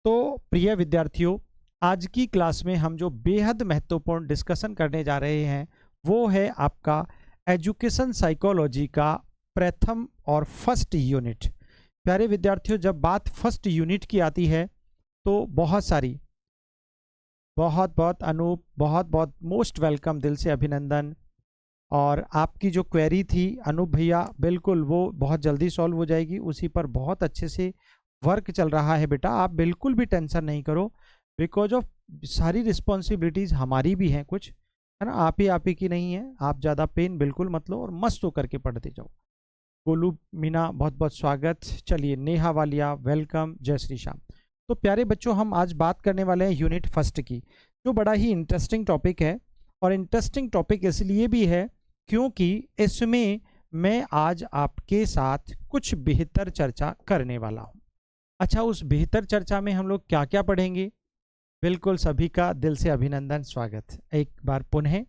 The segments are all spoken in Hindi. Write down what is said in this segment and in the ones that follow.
तो प्रिय विद्यार्थियों, आज की क्लास में हम जो बेहद महत्वपूर्ण डिस्कशन करने जा रहे हैं वो है आपका एजुकेशन साइकोलॉजी का प्रथम और फर्स्ट यूनिट। प्यारे विद्यार्थियों, जब बात फर्स्ट यूनिट की आती है तो बहुत सारी बहुत बहुत अनूप, बहुत बहुत मोस्ट वेलकम, दिल से अभिनंदन। और आपकी जो क्वेरी थी अनूप भैया, बिल्कुल वो बहुत जल्दी सॉल्व हो जाएगी, उसी पर बहुत अच्छे से वर्क चल रहा है बेटा। आप बिल्कुल भी टेंशन नहीं करो, बिकॉज ऑफ सारी रिस्पॉन्सिबिलिटीज़ हमारी भी हैं कुछ, है ना, आप ही की नहीं है। आप ज़्यादा पेन बिल्कुल मत लो और मस्त होकर के पढ़ते जाओ। गोलू मीना बहुत बहुत स्वागत। चलिए, नेहा वालिया वेलकम, जय श्री श्याम। तो प्यारे बच्चों, हम आज बात करने वाले हैं यूनिट फर्स्ट की, जो बड़ा ही इंटरेस्टिंग टॉपिक है। और इंटरेस्टिंग टॉपिक इसलिए भी है क्योंकि इसमें मैं आज आपके साथ कुछ बेहतर चर्चा करने वाला हूं। अच्छा, उस बेहतर चर्चा में हम लोग क्या क्या पढ़ेंगे? बिल्कुल सभी का दिल से अभिनंदन, स्वागत एक बार पुनः।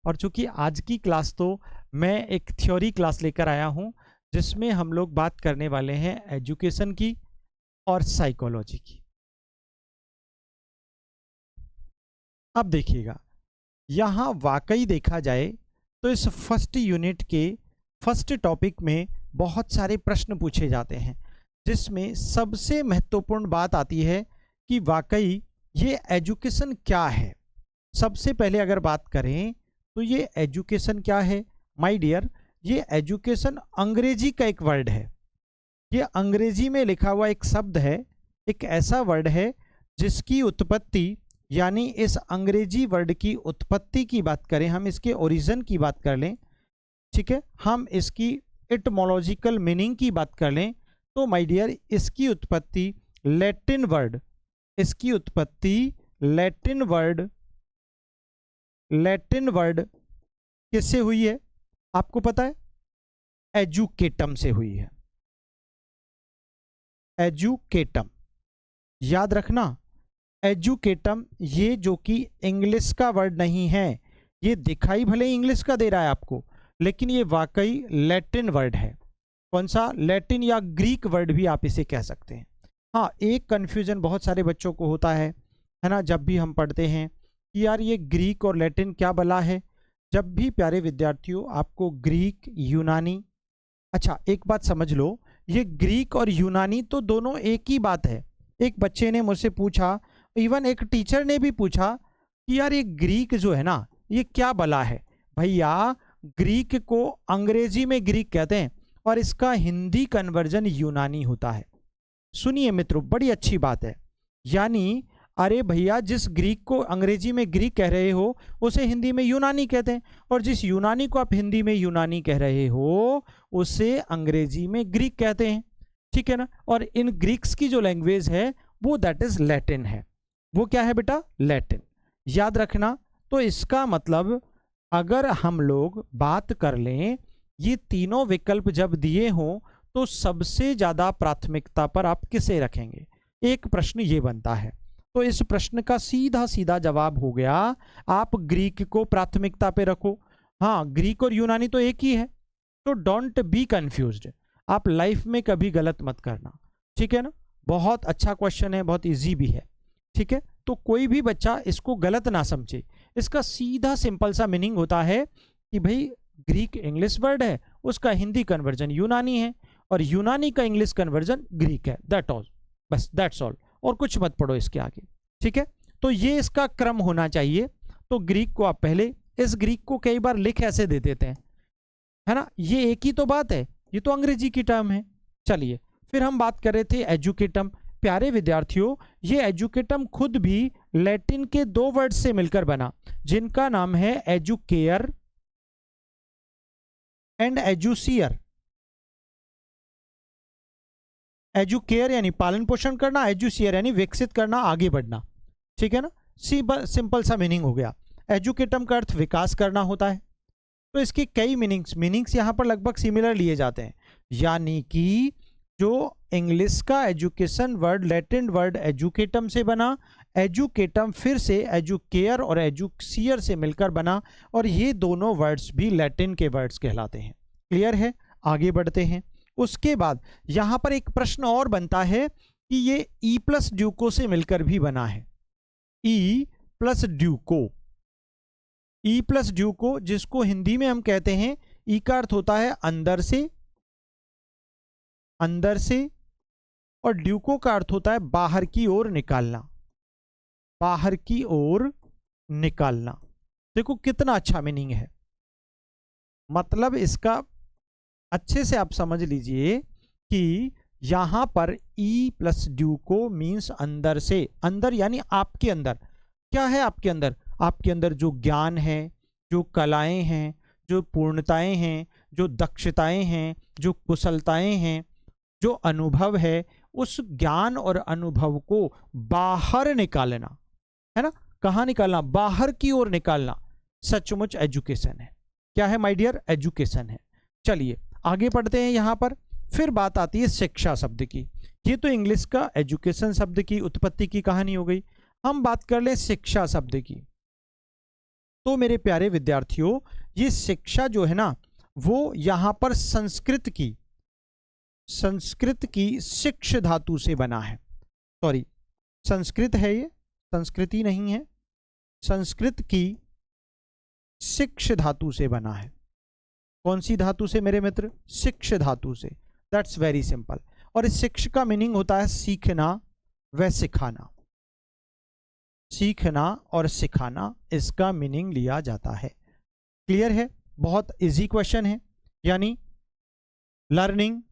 और चूंकि आज की क्लास तो मैं एक थ्योरी क्लास लेकर आया हूं, जिसमें हम लोग बात करने वाले हैं एजुकेशन की और साइकोलॉजी की। अब देखिएगा, यहाँ वाकई देखा जाए तो इस फर्स्ट यूनिट के फर्स्ट टॉपिक में बहुत सारे प्रश्न पूछे जाते हैं, जिसमें सबसे महत्वपूर्ण बात आती है कि वाकई ये एजुकेशन क्या है। सबसे पहले अगर बात करें तो ये एजुकेशन क्या है माय डियर, ये एजुकेशन अंग्रेजी का एक वर्ड है। ये अंग्रेजी में लिखा हुआ एक शब्द है, एक ऐसा वर्ड है जिसकी उत्पत्ति, यानी इस अंग्रेजी वर्ड की उत्पत्ति की बात करें, हम इसके ओरिजिन की बात कर लें, ठीक है, हम इसकी इटमोलॉजिकल मीनिंग की बात कर लें, तो माय डियर इसकी उत्पत्ति लैटिन वर्ड, इसकी उत्पत्ति लैटिन वर्ड किससे हुई है? आपको पता है? एजुकेटम से हुई है। एजुकेटम, याद रखना, एजुकेटम, ये जो कि इंग्लिश का वर्ड नहीं है, ये दिखाई भले इंग्लिश का दे रहा है आपको, लेकिन ये वाकई लैटिन वर्ड है। कौन सा? लैटिन या ग्रीक वर्ड भी आप इसे कह सकते हैं। हाँ, एक कन्फ्यूजन बहुत सारे बच्चों को होता है ना, जब भी हम पढ़ते हैं कि यार ये ग्रीक और लैटिन क्या बला है। जब भी प्यारे विद्यार्थियों आपको ग्रीक, यूनानी, अच्छा एक बात समझ लो, ये ग्रीक और यूनानी तो दोनों एक ही बात है। एक बच्चे ने मुझसे पूछा, इवन एक टीचर ने भी पूछा कि यार ये ग्रीक जो है ना, ये क्या बला है? भैया, ग्रीक को अंग्रेजी में ग्रीक कहते हैं और इसका हिंदी कन्वर्जन यूनानी होता है। सुनिए मित्रों, बड़ी अच्छी बात है। यानी अरे भैया, जिस ग्रीक को अंग्रेजी में ग्रीक कह रहे हो उसे हिंदी में यूनानी कहते हैं, और जिस यूनानी को आप हिंदी में यूनानी कह रहे हो उसे अंग्रेजी में ग्रीक कहते हैं, ठीक है ना। और इन ग्रीक्स की जो लैंग्वेज है वो दैट इज लैटिन है। वो क्या है बेटा? लैटिन। याद रखना। तो इसका मतलब अगर हम लोग बात कर लें, ये तीनों विकल्प जब दिए हों तो सबसे ज्यादा प्राथमिकता पर आप किसे रखेंगे? एक प्रश्न ये बनता है। तो इस प्रश्न का सीधा सीधा जवाब हो गया, आप ग्रीक को प्राथमिकता पे रखो। हाँ, ग्रीक और यूनानी तो एक ही है, तो डोंट बी कंफ्यूज्ड। आप लाइफ में कभी गलत मत करना, ठीक है ना। बहुत अच्छा क्वेश्चन है, बहुत इजी भी है, ठीक है। तो कोई भी बच्चा इसको गलत ना समझे। इसका सीधा सिंपल सा मीनिंग होता है कि भाई ग्रीक इंग्लिश वर्ड है, उसका हिंदी कन्वर्जन यूनानी है, और यूनानी का इंग्लिश कन्वर्जन ग्रीक है। दैट ऑल, बस दैट्स ऑल, और कुछ मत पढ़ो इसके आगे, ठीक है। तो ये इसका क्रम होना चाहिए। तो ग्रीक को आप पहले, इस ग्रीक को कई बार लिख ऐसे दे देते हैं, है ना, ये एक ही तो बात है, ये तो अंग्रेजी की टर्म है। चलिए, फिर हम बात कर रहे थे एजुकेटम। प्यारे विद्यार्थियों, ये एजुकेटम खुद भी लैटिन के दो वर्ड से मिलकर बना, जिनका नाम है एजुकेयर एंड एजुसियर। एजुकेयर यानी पालन पोषण करना, एजुसियर यानी विकसित करना, आगे बढ़ना, ठीक है ना। सिंपल सा मीनिंग हो गया। एजुकेटम का अर्थ विकास करना होता है। तो इसकी कई मीनिंग्स यहां पर लगभग सिमिलर लिए जाते हैं। यानी कि जो इंग्लिश का एजुकेशन वर्ड लैटिन वर्ड एजुकेटम से बना, एजुकेटम फिर से एजुकेयर और एजुसियर से मिलकर बना, और ये दोनों वर्ड्स भी लैटिन के वर्ड्स कहलाते हैं। क्लियर है? आगे बढ़ते हैं। उसके बाद यहां पर एक प्रश्न और बनता है कि ये ई प्लस ड्यूको से मिलकर भी बना है। ई प्लस ड्यूको, ई प्लस ड्यूको जिसको हिंदी में हम कहते हैं, ई का अर्थ होता है अंदर से, अंदर से, और ड्यूको का अर्थ होता है बाहर की ओर निकालना, बाहर की ओर निकालना। देखो कितना अच्छा मीनिंग है, मतलब इसका अच्छे से आप समझ लीजिए कि यहां पर ई प्लस ड्यूको मीन्स अंदर से, अंदर यानी आपके अंदर। क्या है आपके अंदर? आपके अंदर जो ज्ञान है, जो कलाएं हैं, जो पूर्णताएं हैं, जो दक्षताएं हैं, जो कुशलताएं हैं, जो अनुभव है, उस ज्ञान और अनुभव को बाहर निकालना है ना। कहां निकालना? बाहर की ओर निकालना सचमुच एजुकेशन है। क्या है माय डियर? एजुकेशन है। चलिए आगे पढ़ते हैं। यहां पर फिर बात आती है शिक्षा शब्द की। ये तो इंग्लिश का एजुकेशन शब्द की उत्पत्ति की कहानी हो गई। हम बात कर लें शिक्षा शब्द की। तो मेरे प्यारे विद्यार्थियों, ये शिक्षा जो है ना, वो यहां पर संस्कृत की शिक्ष धातु से बना है। सॉरी, संस्कृत है ये, संस्कृति नहीं है, संस्कृत की शिक्ष धातु से बना है। कौन सी धातु से मेरे मित्र? शिक्ष धातु से। That's very simple. और इस शिक्ष का मीनिंग होता है सीखना व सिखाना। सीखना और सिखाना, इसका मीनिंग लिया जाता है। क्लियर है? बहुत इजी क्वेश्चन है, यानी लर्निंग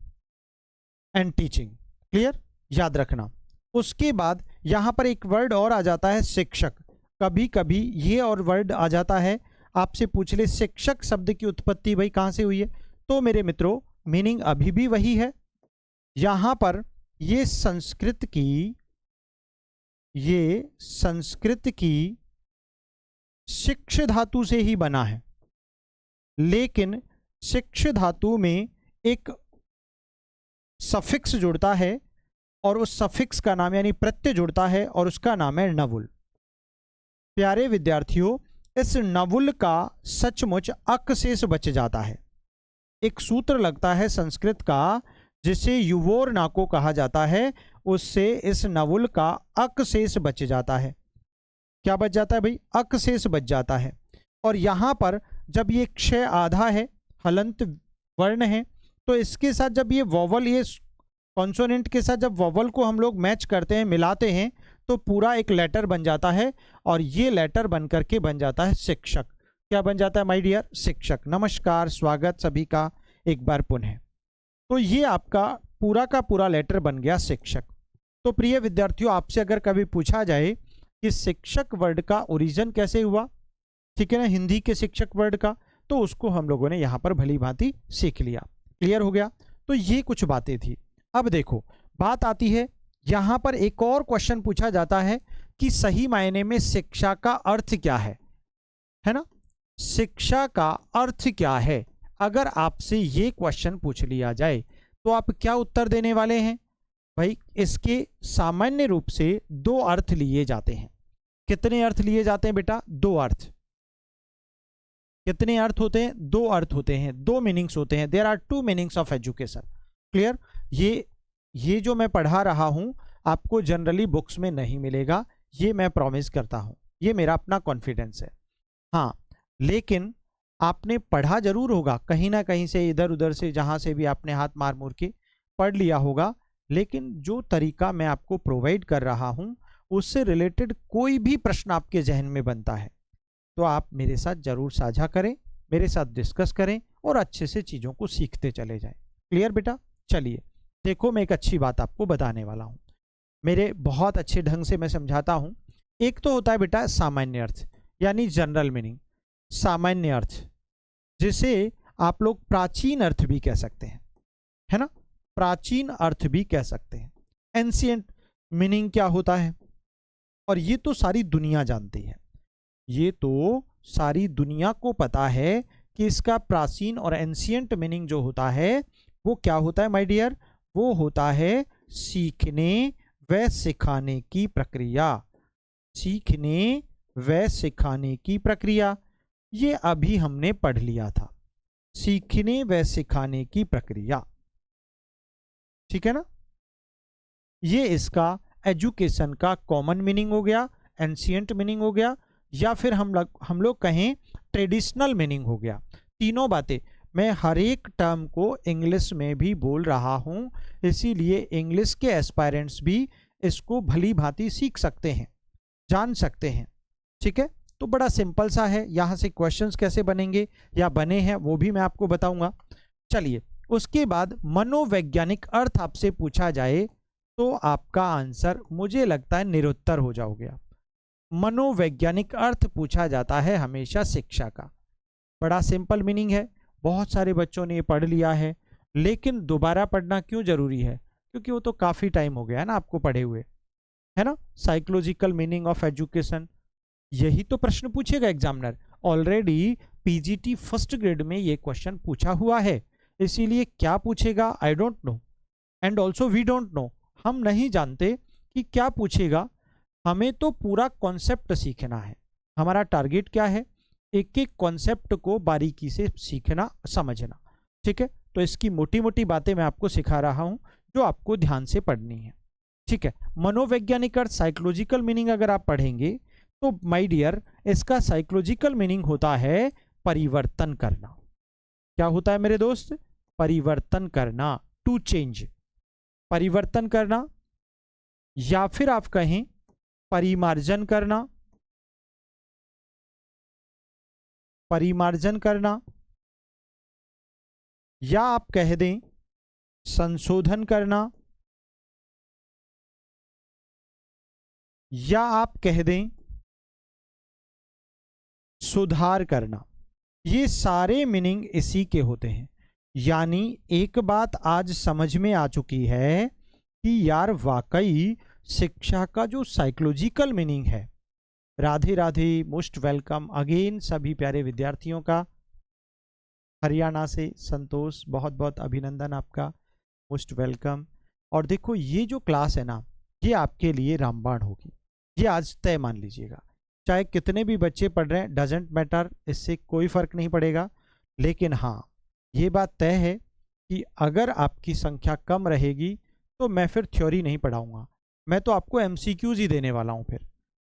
एंड टीचिंग। क्लियर? याद रखना। उसके बाद यहां पर एक वर्ड और आ जाता है शिक्षक। कभी कभी ये और वर्ड आ जाता है, आपसे पूछ ले शिक्षक शब्द की उत्पत्ति भाई कहां से हुई है, तो मेरे मित्रों मीनिंग अभी भी वही है। यहां पर ये संस्कृत की शिक्ष धातु से ही बना है, लेकिन शिक्ष धातु में एक सफिक्स जुड़ता है और उस सफिक्स का नाम यानी प्रत्यय जुड़ता है और उसका नाम है नवुल। प्यारे विद्यार्थियों, इस नवुल का सचमुच अक शेष बच जाता है। एक सूत्र लगता है संस्कृत का जिसे युवोर नाको कहा जाता है, उससे इस नवुल का अक शेष बच जाता है। क्या बच जाता है भाई? अक शेष बच जाता है। और यहां पर जब ये क्षय आधा है, हलंत वर्ण है, तो इसके साथ जब ये वॉवल, ये कॉन्सोनेंट के साथ जब वॉवल को हम लोग मैच करते हैं, मिलाते हैं, तो पूरा एक लेटर बन जाता है और ये लेटर बन करके बन जाता है शिक्षक। क्या बन जाता है माय डियर? शिक्षक। नमस्कार, स्वागत सभी का एक बार पुनः। तो ये आपका पूरा का पूरा लेटर बन गया शिक्षक। तो प्रिय विद्यार्थियों, आपसे अगर कभी पूछा जाए कि शिक्षक वर्ड का ओरिजिन कैसे हुआ, ठीक है ना, हिंदी के शिक्षक वर्ड का, तो उसको हम लोगों ने यहाँ पर भली भांति सीख लिया। क्लियर हो गया? तो ये कुछ बातें थी। अब देखो बात आती है, यहां पर एक और क्वेश्चन पूछा जाता है कि सही मायने में शिक्षा का अर्थ क्या है ना? शिक्षा का अर्थ क्या है? अगर आपसे ये क्वेश्चन पूछ लिया जाए तो आप क्या उत्तर देने वाले हैं भाई? इसके सामान्य रूप से दो अर्थ लिए जाते हैं। कितने अर्थ लिए जाते हैं बेटा? दो अर्थ। कितने अर्थ होते हैं? दो अर्थ होते हैं, दो मीनिंग्स होते हैं। There are two meanings of education. Clear? ये जो मैं पढ़ा रहा हूं आपको जनरली बुक्स में नहीं मिलेगा, ये मैं प्रॉमिस करता हूं, ये मेरा अपना कॉन्फिडेंस है। हाँ, लेकिन आपने पढ़ा जरूर होगा कहीं ना कहीं से, इधर उधर से, जहां से भी आपने हाथ मार मूर के पढ़ लिया होगा, लेकिन जो तरीका मैं आपको प्रोवाइड कर रहा हूं उससे रिलेटेड कोई भी प्रश्न आपके जहन में बनता है तो आप मेरे साथ जरूर साझा करें, मेरे साथ डिस्कस करें और अच्छे से चीज़ों को सीखते चले जाएं। क्लियर बेटा? चलिए देखो, मैं एक अच्छी बात आपको बताने वाला हूं, मेरे बहुत अच्छे ढंग से मैं समझाता हूं। एक तो होता है बेटा सामान्य अर्थ, यानी जनरल मीनिंग, सामान्य अर्थ, जिसे आप लोग प्राचीन अर्थ भी कह सकते हैं, है ना? प्राचीन अर्थ भी कह सकते हैं। एंशिएंट मीनिंग क्या होता है? और ये तो सारी दुनिया जानती है, ये तो सारी दुनिया को पता है कि इसका प्राचीन और एंशिएंट मीनिंग जो होता है वो क्या होता है माय डियर? वो होता है सीखने व सिखाने की प्रक्रिया। सीखने व सिखाने की प्रक्रिया, ये अभी हमने पढ़ लिया था, सीखने व सिखाने की प्रक्रिया। ठीक है ना? ये इसका एजुकेशन का कॉमन मीनिंग हो गया, एंशियंट मीनिंग हो गया, या फिर हम लोग कहें ट्रेडिशनल मीनिंग हो गया। तीनों बातें मैं हर एक टर्म को इंग्लिश में भी बोल रहा हूँ, इसीलिए इंग्लिश के एस्पायरेंट्स भी इसको भली भांति सीख सकते हैं, जान सकते हैं। ठीक है, तो बड़ा सिंपल सा है। यहाँ से क्वेश्चंस कैसे बनेंगे या बने हैं वो भी मैं आपको बताऊंगा। चलिए, उसके बाद मनोवैज्ञानिक अर्थ आपसे पूछा जाए तो आपका आंसर मुझे लगता है निरुत्तर हो जाओगे आप। मनोवैज्ञानिक अर्थ पूछा जाता है हमेशा शिक्षा का। बड़ा सिंपल मीनिंग है, बहुत सारे बच्चों ने ये पढ़ लिया है, लेकिन दोबारा पढ़ना क्यों जरूरी है? क्योंकि वो तो काफी टाइम हो गया है ना आपको पढ़े हुए, है ना। साइकोलॉजिकल मीनिंग ऑफ एजुकेशन, यही तो प्रश्न पूछेगा examiner. Already PGT first grade में ये क्वेश्चन पूछा हुआ है, इसीलिए क्या पूछेगा I don't know, and also we don't know, हम नहीं जानते कि क्या पूछेगा। हमें तो पूरा कॉन्सेप्ट सीखना है, हमारा टारगेट क्या है? एक एक कॉन्सेप्ट को बारीकी से सीखना, समझना। ठीक है, तो इसकी मोटी मोटी बातें मैं आपको सिखा रहा हूं जो आपको ध्यान से पढ़नी है। ठीक है, मनोवैज्ञानिक अर्थ साइकोलॉजिकल मीनिंग अगर आप पढ़ेंगे तो माय डियर, इसका साइकोलॉजिकल मीनिंग होता है परिवर्तन करना। क्या होता है मेरे दोस्त? परिवर्तन करना, टू चेंज, परिवर्तन करना, या फिर आप कहें परिमार्जन करना, परिमार्जन करना, या आप कह दें संशोधन करना, या आप कह दें सुधार करना। ये सारे मीनिंग इसी के होते हैं। यानी एक बात आज समझ में आ चुकी है कि यार वाकई शिक्षा का जो साइकोलॉजिकल मीनिंग है। Radhe Radhe, most welcome again सभी प्यारे विद्यार्थियों का। हरियाणा से संतोष, बहुत बहुत अभिनंदन आपका, मोस्ट वेलकम। और देखो ये जो क्लास है ना, ये आपके लिए रामबाण होगी, ये आज तय मान लीजिएगा। चाहे कितने भी बच्चे पढ़ रहे हैं, डजेंट मैटर, इससे कोई फर्क नहीं पड़ेगा। लेकिन हाँ, ये बात तय है कि अगर आपकी संख्या कम रहेगी तो मैं फिर थ्योरी नहीं पढ़ाऊंगा, मैं तो आपको एमसीक्यूज ही देने वाला हूँ।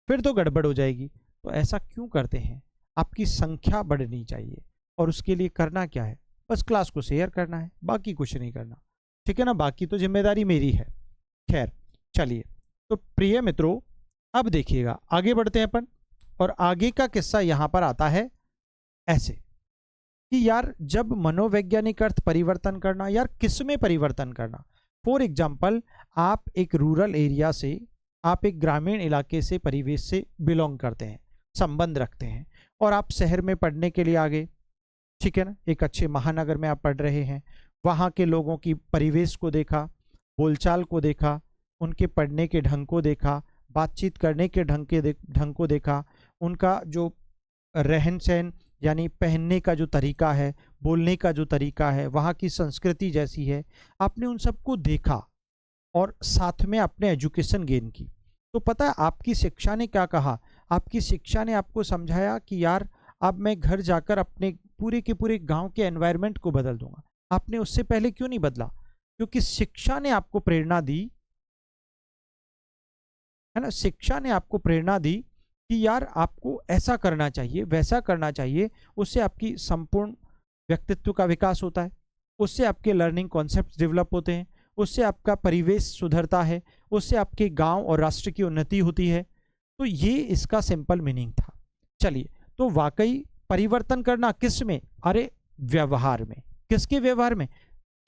फिर तो गड़बड़ हो जाएगी। तो ऐसा क्यों करते हैं? आपकी संख्या बढ़नी चाहिए, और उसके लिए करना क्या है? बस क्लास को शेयर करना है, बाकी कुछ नहीं करना। ठीक है ना, बाकी तो जिम्मेदारी मेरी है। खैर चलिए, तो प्रिय मित्रों अब देखिएगा, आगे बढ़ते हैं अपन। और आगे का किस्सा यहां पर आता है ऐसे कि यार जब मनोवैज्ञानिक अर्थ परिवर्तन करना, यार किस में परिवर्तन करना? फॉर एग्जाम्पल, आप एक रूरल एरिया से, आप एक ग्रामीण इलाके से, परिवेश से बिलोंग करते हैं, संबंध रखते हैं, और आप शहर में पढ़ने के लिए आ गए। ठीक है ना, एक अच्छे महानगर में आप पढ़ रहे हैं, वहाँ के लोगों की परिवेश को देखा, बोलचाल को देखा, उनके पढ़ने के ढंग को देखा, बातचीत करने के ढंग को देखा, उनका जो रहन सहन यानी पहनने का जो तरीका है, बोलने का जो तरीका है, वहाँ की संस्कृति जैसी है, आपने उन सबको देखा और साथ में आपने एजुकेशन गेन की। तो पता है आपकी शिक्षा ने क्या कहा? आपकी शिक्षा ने आपको समझाया कि यार अब मैं घर जाकर अपने पूरे के पूरे गांव के एनवायरनमेंट को बदल दूंगा। आपने उससे पहले क्यों नहीं बदला? क्योंकि शिक्षा ने आपको प्रेरणा दी, है ना। शिक्षा ने आपको प्रेरणा दी कि यार आपको ऐसा करना चाहिए, वैसा करना चाहिए। उससे आपकी संपूर्ण व्यक्तित्व का विकास होता है, उससे आपके लर्निंग कॉन्सेप्ट्स डेवलप होते हैं, उससे आपका परिवेश सुधरता है, उससे आपके गांव और राष्ट्र की उन्नति होती है। तो ये इसका सिंपल मीनिंग था। चलिए, तो वाकई परिवर्तन करना किस में? अरे व्यवहार में। किसके व्यवहार में?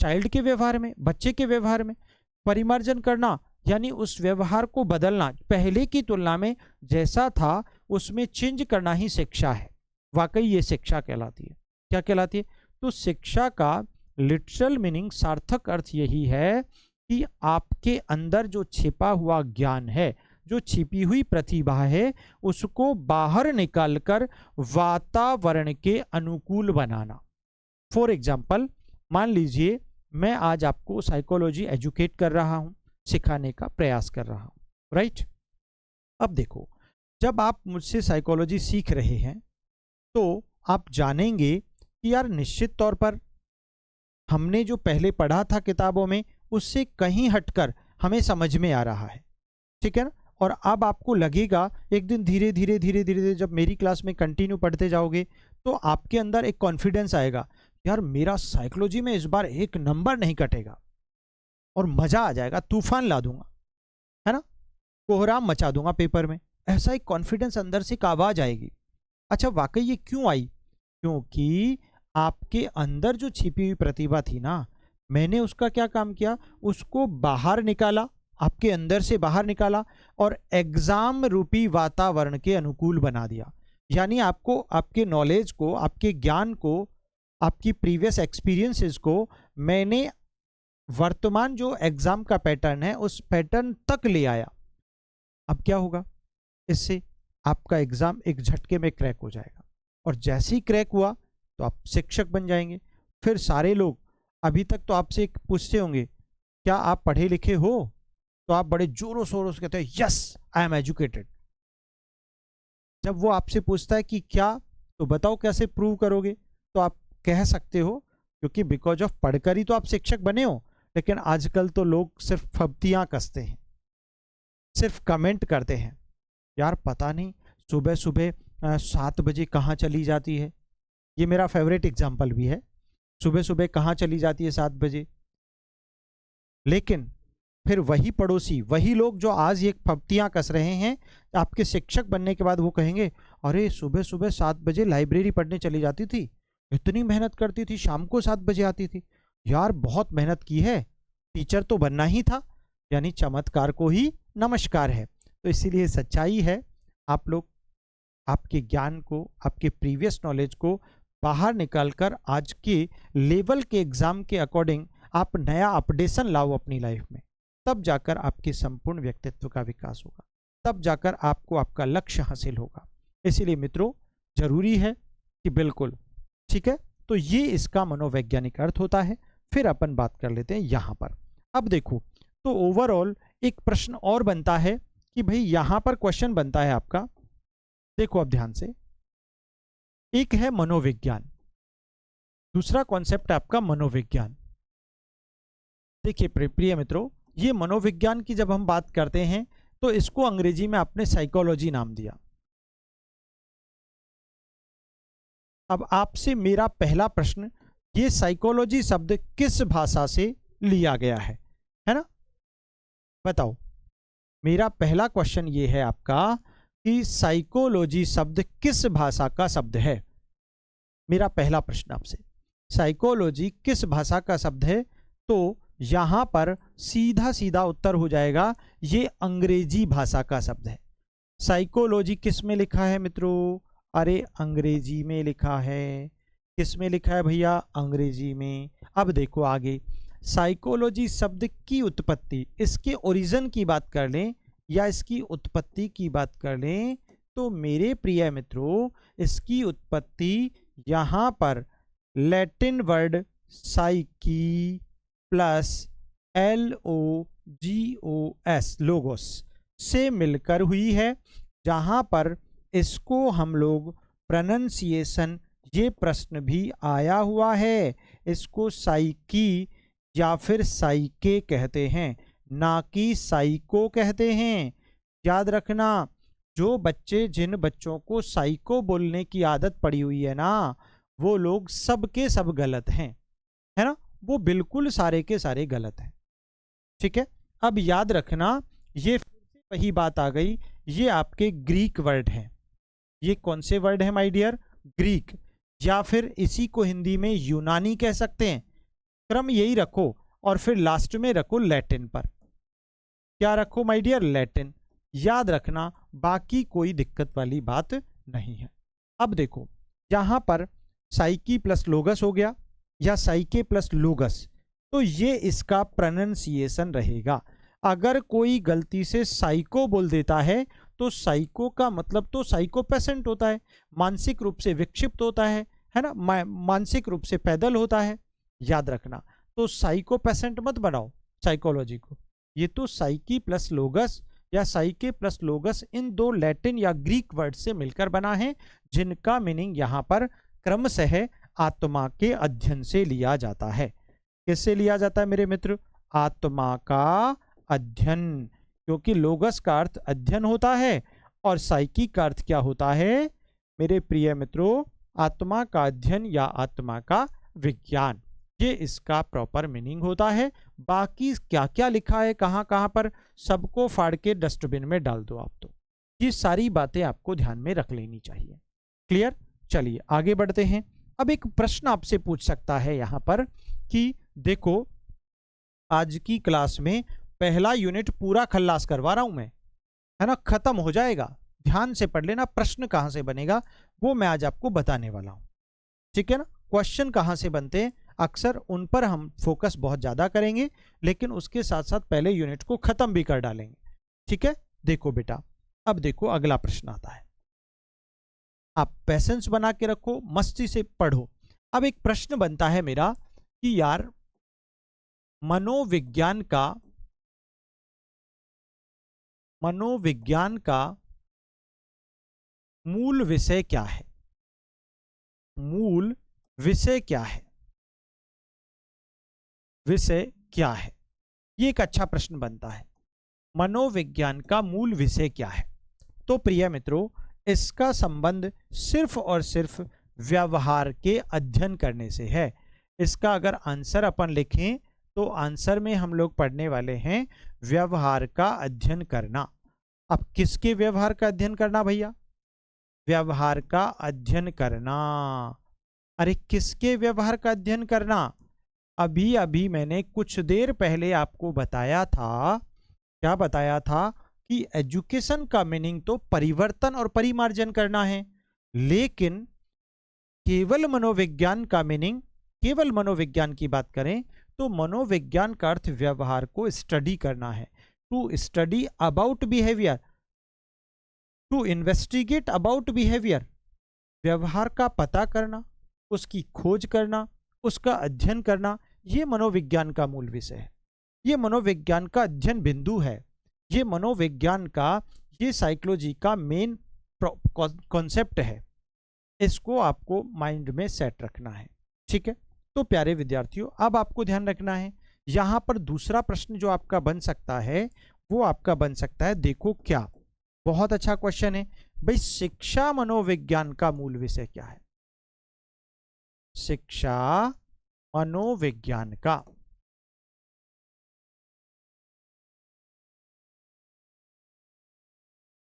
चाइल्ड के व्यवहार में, बच्चे के व्यवहार में। परिमार्जन करना यानी उस व्यवहार को बदलना, पहले की तुलना में जैसा था उसमें चेंज करना ही शिक्षा है। वाकई ये शिक्षा कहलाती है। क्या कहलाती है? तो शिक्षा का लिटरल मीनिंग, सार्थक अर्थ यही है कि आपके अंदर जो छिपा हुआ ज्ञान है, जो छिपी हुई प्रतिभा है, उसको बाहर निकालकर वातावरण के अनुकूल बनाना। फॉर एग्जाम्पल, मान लीजिए मैं आज आपको साइकोलॉजी एजुकेट कर रहा हूं, सिखाने का प्रयास कर रहा हूं, राइट। अब देखो, जब आप मुझसे साइकोलॉजी सीख रहे हैं तो आप जानेंगे कि यार निश्चित तौर पर हमने जो पहले पढ़ा था किताबों में, उससे कहीं हटकर हमें समझ में आ रहा है, ठीक है ना। और अब आपको लगेगा एक दिन धीरे धीरे धीरे धीरे धीरे जब मेरी क्लास में कंटिन्यू पढ़ते जाओगे तो आपके अंदर एक कॉन्फिडेंस आएगा, यार मेरा साइकोलॉजी में इस बार एक नंबर नहीं कटेगा और मजा आ जाएगा, तूफान ला दूंगा, है ना, कोहराम मचा दूंगा पेपर में। ऐसा एक कॉन्फिडेंस अंदर से एक आवाज आएगी। अच्छा वाकई ये क्यों आई? क्योंकि आपके अंदर जो छिपी हुई प्रतिभा थी ना, मैंने उसका क्या काम किया, उसको बाहर निकाला, आपके अंदर से बाहर निकाला और एग्जाम रूपी वातावरण के अनुकूल बना दिया। यानी आपको, आपके नॉलेज को, आपके ज्ञान को, आपकी प्रीवियस एक्सपीरियंसेस को मैंने वर्तमान जो एग्जाम का पैटर्न है उस पैटर्न तक ले आया। अब क्या होगा, इससे आपका एग्जाम एक झटके में क्रैक हो जाएगा और जैसे ही क्रैक हुआ तो आप शिक्षक बन जाएंगे। फिर सारे लोग अभी तक तो आपसे एक पूछते होंगे क्या आप पढ़े लिखे हो, तो आप बड़े जोरों शोरों से कहते हैं यस आई एम एजुकेटेड। जब वो आपसे पूछता है कि क्या, तो बताओ कैसे प्रूव करोगे, तो आप कह सकते हो क्योंकि बिकॉज ऑफ पढ़कर ही तो आप शिक्षक बने हो। लेकिन आजकल तो लोग सिर्फ फब्तियां कसते हैं, सिर्फ कमेंट करते हैं, यार पता नहीं सुबह सुबह 7 बजे कहाँ चली जाती है। ये मेरा फेवरेट एग्जाम्पल भी है, सुबह सुबह कहाँ चली जाती है 7 बजे। लेकिन फिर वही पड़ोसी, वही लोग जो आज ये फब्तियां कस रहे हैं, आपके शिक्षक बनने के बाद वो कहेंगे अरे सुबह सुबह 7 बजे लाइब्रेरी पढ़ने चली जाती थी, इतनी मेहनत करती थी, शाम को 7 बजे आती थी, यार बहुत मेहनत की है, टीचर तो बनना ही था। यानी चमत्कार को ही नमस्कार है। तो इसीलिए सच्चाई है, आप लोग आपके ज्ञान को, आपके प्रीवियस नॉलेज को बाहर निकालकर आज के लेवल के एग्जाम के अकॉर्डिंग आप नया अपडेशन लाओ अपनी लाइफ में, तब जाकर आपके संपूर्ण व्यक्तित्व का विकास होगा, तब जाकर आपको आपका लक्ष्य हासिल होगा। इसीलिए मित्रों जरूरी है कि बिल्कुल, ठीक है। तो ये इसका मनोवैज्ञानिक अर्थ होता है। फिर अपन बात कर लेते हैं यहां पर। अब देखो, तो ओवरऑल एक प्रश्न और बनता है कि भाई यहां पर क्वेश्चन बनता है आपका, देखो अब ध्यान से, एक है मनोविज्ञान, दूसरा कॉन्सेप्ट आपका मनोविज्ञान। देखिए प्रिय मित्रों, ये मनोविज्ञान की जब हम बात करते हैं तो इसको अंग्रेजी में आपने साइकोलॉजी नाम दिया। अब आपसे मेरा पहला प्रश्न, ये साइकोलॉजी शब्द किस भाषा से लिया गया है ना, बताओ। मेरा पहला क्वेश्चन ये है आपका कि साइकोलॉजी शब्द किस भाषा का शब्द है। मेरा पहला प्रश्न आपसे, साइकोलॉजी किस भाषा का शब्द है? तो यहां पर सीधा सीधा उत्तर हो जाएगा, ये अंग्रेजी भाषा का शब्द है। साइकोलॉजी किस में लिखा है मित्रों? अरे अंग्रेजी में लिखा है। किस में लिखा है भैया? अंग्रेजी में। अब देखो आगे, साइकोलॉजी शब्द की उत्पत्ति, इसके ओरिजिन की बात कर लें या इसकी उत्पत्ति की बात कर लें, तो मेरे प्रिय मित्रों इसकी उत्पत्ति यहां पर Latin word psyche plus LOGOS logos से मिलकर हुई है, जहां पर इसको हम लोग प्रोनंसिएशन, ये प्रश्न भी आया हुआ है, इसको साइकी या फिर साइके कहते हैं, ना कि साइको कहते हैं। याद रखना, जो बच्चे, जिन बच्चों को साइको बोलने की आदत पड़ी हुई है ना, वो लोग सबके सब गलत हैं, है ना, वो बिल्कुल सारे के सारे गलत हैं, ठीक है। अब याद रखना, ये फिर से वही बात आ गई, ये आपके ग्रीक वर्ड हैं। ये कौन से वर्ड है माय डियर? ग्रीक, या फिर इसी को हिंदी में यूनानी कह सकते हैं। क्रम यही रखो और फिर लास्ट में रखो लैटिन पर। क्या रखो माय डियर? लैटिन। याद रखना, बाकी कोई दिक्कत वाली बात नहीं है। अब देखो, यहां पर साइकी प्लस लोगस हो गया या साइके प्लस लोगस, तो ये इसका प्रोनंसिएशन रहेगा। अगर कोई गलती से साइको बोल देता है तो साइको का मतलब तो साइको पेशेंट होता है, मानसिक रूप से विक्षिप्त होता है ना, मानसिक रूप से पैदल होता है। याद रखना, तो साइको पेशेंट मत बनाओ साइकोलॉजी को, ये तो साइकी प्लस लोगस या साइके प्लस लोगस, इन दो लैटिन या ग्रीक वर्ड से मिलकर बना है, जिनका मीनिंग यहाँ पर क्रमशः आत्मा के अध्ययन से लिया जाता है। किससे लिया जाता है मेरे मित्र? आत्मा का अध्ययन, क्योंकि लोगस का अर्थ अध्ययन होता है और साइकी का अर्थ क्या होता है मेरे प्रिय मित्रों, आत्मा का अध्ययन या आत्मा का विज्ञान। ये इसका प्रॉपर मीनिंग होता है। बाकी क्या क्या लिखा है कहाँ कहाँ पर, सबको फाड़ के डस्टबिन में डाल दो आप। तो ये सारी बातें आपको ध्यान में रख लेनी चाहिए। क्लियर? चलिए आगे बढ़ते हैं। अब एक प्रश्न आपसे पूछ सकता है यहाँ पर कि देखो आज की क्लास में पहला यूनिट पूरा खल्लास करवा रहा हूं मैं, है ना, खत्म हो जाएगा, ध्यान से पढ़ लेना। प्रश्न कहां से बनेगा वो मैं आज आपको बताने वाला हूं, ठीक है ना। क्वेश्चन कहां से बनते हैं अक्सर उन पर हम फोकस बहुत ज्यादा करेंगे, लेकिन उसके साथ साथ पहले यूनिट को खत्म भी कर डालेंगे, ठीक है। देखो बेटा, अब देखो अगला प्रश्न आता है, आप पैसेंस बना के रखो, मस्ती से पढ़ो। अब एक प्रश्न बनता है मेरा कि यार मनोविज्ञान का मूल विषय क्या है? मूल विषय क्या है? विषय क्या है? ये एक अच्छा प्रश्न बनता है। मनोविज्ञान का मूल विषय क्या है? तो प्रिय मित्रों, इसका संबंध सिर्फ और सिर्फ व्यवहार के अध्ययन करने से है। इसका अगर आंसर अपन लिखें तो आंसर में हम लोग पढ़ने वाले हैं व्यवहार का अध्ययन करना। अब किसके व्यवहार का अध्ययन करना भैया? व्यवहार का अध्ययन करना। अरे किसके व्यवहार का अध्ययन करना? अभी अभी मैंने कुछ देर पहले आपको बताया था, क्या बताया था कि एजुकेशन का मीनिंग तो परिवर्तन और परिमार्जन करना है, लेकिन केवल मनोविज्ञान का मीनिंग, केवल मनोविज्ञान की बात करें तो मनोविज्ञान का अर्थ व्यवहार को स्टडी करना है। To study about behaviour, to investigate about behaviour, व्यवहार का पता करना, उसकी खोज करना, उसका अध्ययन करना, ये मनोविज्ञान का मूल विषय है। ये मनोविज्ञान का अध्ययन बिंदु है। ये मनोविज्ञान का, ये साइकोलॉजी का मेन कॉन्सेप्ट है। इसको आपको माइंड में सेट रखना है, ठीक है। तो प्यारे विद्यार्थियों, अब आपको ध्यान रखना है, यहां पर दूसरा प्रश्न जो आपका बन सकता है वो आपका बन सकता है, देखो क्या, बहुत अच्छा क्वेश्चन है भाई, शिक्षा मनोविज्ञान का मूल विषय क्या है? शिक्षा मनोविज्ञान का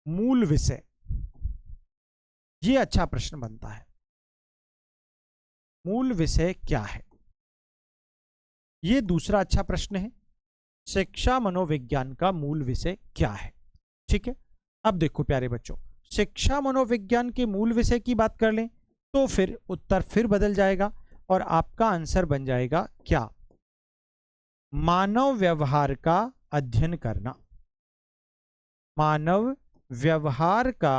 मूल विषय, ये अच्छा प्रश्न बनता है। मूल विषय क्या है? ये दूसरा अच्छा प्रश्न है, शिक्षा मनोविज्ञान का मूल विषय क्या है, ठीक है। अब देखो प्यारे बच्चों, शिक्षा मनोविज्ञान के मूल विषय की बात कर लें तो फिर उत्तर फिर बदल जाएगा और आपका आंसर बन जाएगा क्या? मानव व्यवहार का अध्ययन करना। मानव व्यवहार का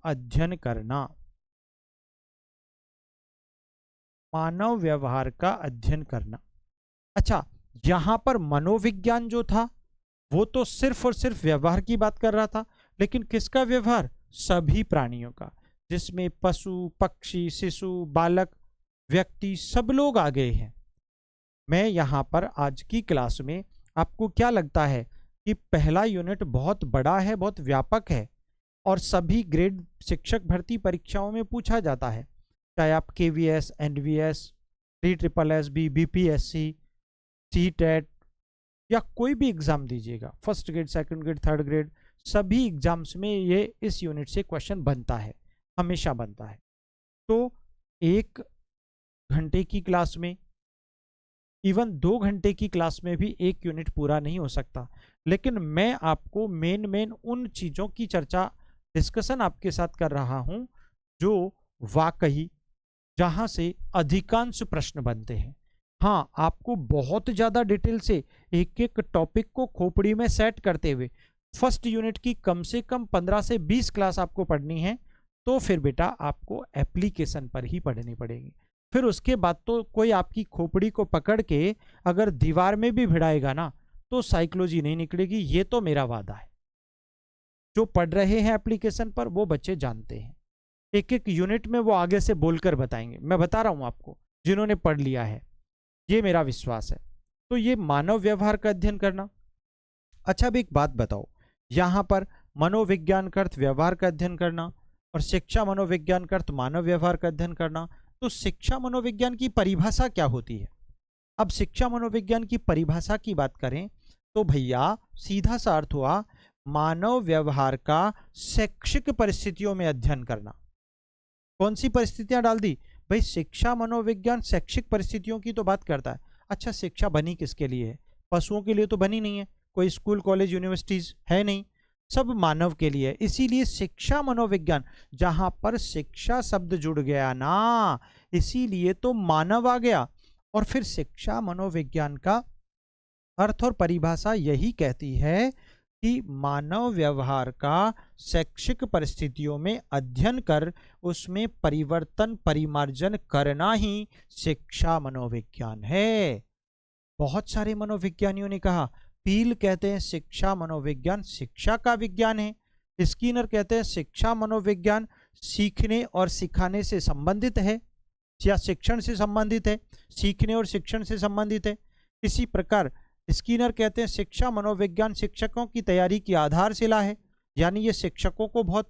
अध्ययन करना। मानव व्यवहार का अध्ययन करना। अच्छा, यहां पर मनोविज्ञान जो था वो तो सिर्फ और सिर्फ व्यवहार की बात कर रहा था, लेकिन किसका व्यवहार? सभी प्राणियों का, जिसमें पशु, पक्षी, शिशु, बालक, व्यक्ति, सब लोग आ गए हैं। मैं यहां पर आज की क्लास में, आपको क्या लगता है कि पहला यूनिट बहुत बड़ा है, बहुत व्यापक है और सभी ग्रेड शिक्षक भर्ती परीक्षाओं में पूछा जाता है, चाहे आप KVS, NVS, DSSS, BPSC, CTET या कोई भी एग्जाम दीजिएगा, first grade, second grade, third grade, सभी एग्जाम्स में ये इस यूनिट से क्वेश्चन बनता है, हमेशा बनता है। तो 1 घंटे की क्लास में, इवन 2 घंटे की क्लास में भी एक यूनिट पूरा नहीं हो सकता, लेकिन मैं आपको मेन उन चीज़ों की चर्चा, डिस्कशन आपके साथ कर रहा हूं जो वाकई जहां से अधिकांश प्रश्न बनते हैं। हाँ, आपको बहुत ज़्यादा डिटेल से एक एक टॉपिक को खोपड़ी में सेट करते हुए फर्स्ट यूनिट की कम से कम 15 से 20 क्लास आपको पढ़नी है, तो फिर बेटा आपको एप्लीकेशन पर ही पढ़नी पड़ेगी। फिर उसके बाद तो कोई आपकी खोपड़ी को पकड़ के अगर दीवार में भी भिड़ाएगा ना तो साइकोलॉजी नहीं निकलेगी, ये तो मेरा वादा है। जो पढ़ रहे हैं एप्लीकेशन पर वो बच्चे जानते हैं, एक एक यूनिट में वो आगे से बोलकर बताएंगे। मैं बता रहा हूं आपको, जिन्होंने पढ़ लिया है, ये मेरा विश्वास है। तो ये मानव व्यवहार का अध्ययन करना। अच्छा, अब एक बात बताओ, यहाँ पर मनोविज्ञान का अर्थ व्यवहार का अध्ययन करना और शिक्षा मनोविज्ञान का अर्थ मानव व्यवहार का अध्ययन करना, तो शिक्षा मनोविज्ञान की परिभाषा क्या होती है? अब शिक्षा मनोविज्ञान की परिभाषा की बात करें तो भैया सीधा सा अर्थ हुआ मानव व्यवहार का शैक्षिक परिस्थितियों में अध्ययन करना। कौन सी परिस्थितियां डाल दी भाई? शिक्षा मनोविज्ञान शैक्षिक परिस्थितियों की तो बात करता है। अच्छा, शिक्षा बनी किसके लिए है? पशुओं के लिए तो बनी नहीं है, कोई स्कूल कॉलेज यूनिवर्सिटीज है नहीं, सब मानव के लिए। इसीलिए शिक्षा मनोविज्ञान, जहां पर शिक्षा शब्द जुड़ गया ना, इसीलिए तो मानव आ गया। और फिर शिक्षा मनोविज्ञान का अर्थ और परिभाषा यही कहती है कि मानव व्यवहार का शैक्षिक परिस्थितियों में अध्ययन कर उसमें परिवर्तन परिमार्जन करना ही शिक्षा मनोविज्ञान है। बहुत सारे मनोविज्ञानियों ने कहा, पील कहते हैं शिक्षा मनोविज्ञान शिक्षा का विज्ञान है, स्किनर कहते हैं शिक्षा मनोविज्ञान सीखने और सिखाने से संबंधित है या शिक्षण से संबंधित है, सीखने और शिक्षण से संबंधित है। इसी प्रकार स्किनर कहते हैं शिक्षा मनोविज्ञान शिक्षकों की तैयारी की आधारशिला है, यानी ये शिक्षकों को बहुत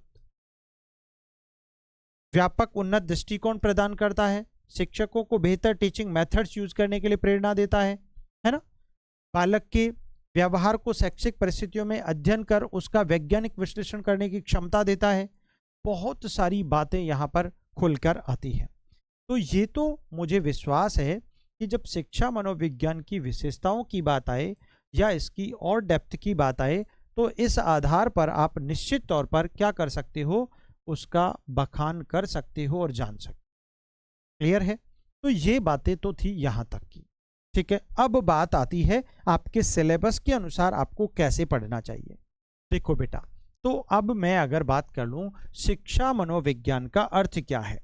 व्यापक उन्नत दृष्टिकोण प्रदान करता है, शिक्षकों को बेहतर टीचिंग मेथड्स यूज करने के लिए प्रेरणा देता है ना। बालक के व्यवहार को शैक्षिक परिस्थितियों में अध्ययन कर उसका वैज्ञानिक विश्लेषण करने की क्षमता देता है। बहुत सारी बातें यहाँ पर खुलकर आती हैं। तो ये तो मुझे विश्वास है कि जब शिक्षा मनोविज्ञान की विशेषताओं की बात आए या इसकी और डेप्थ की बात आए तो इस आधार पर आप निश्चित तौर पर क्या कर सकते हो, उसका बखान कर सकते हो और जान सकते। क्लियर है? तो ये बातें तो थी यहाँ तक की, ठीक है। अब बात आती है आपके सिलेबस के अनुसार आपको कैसे पढ़ना चाहिए। देखो बेटा, तो अब मैं अगर बात कर लूं शिक्षा मनोविज्ञान का अर्थ क्या है,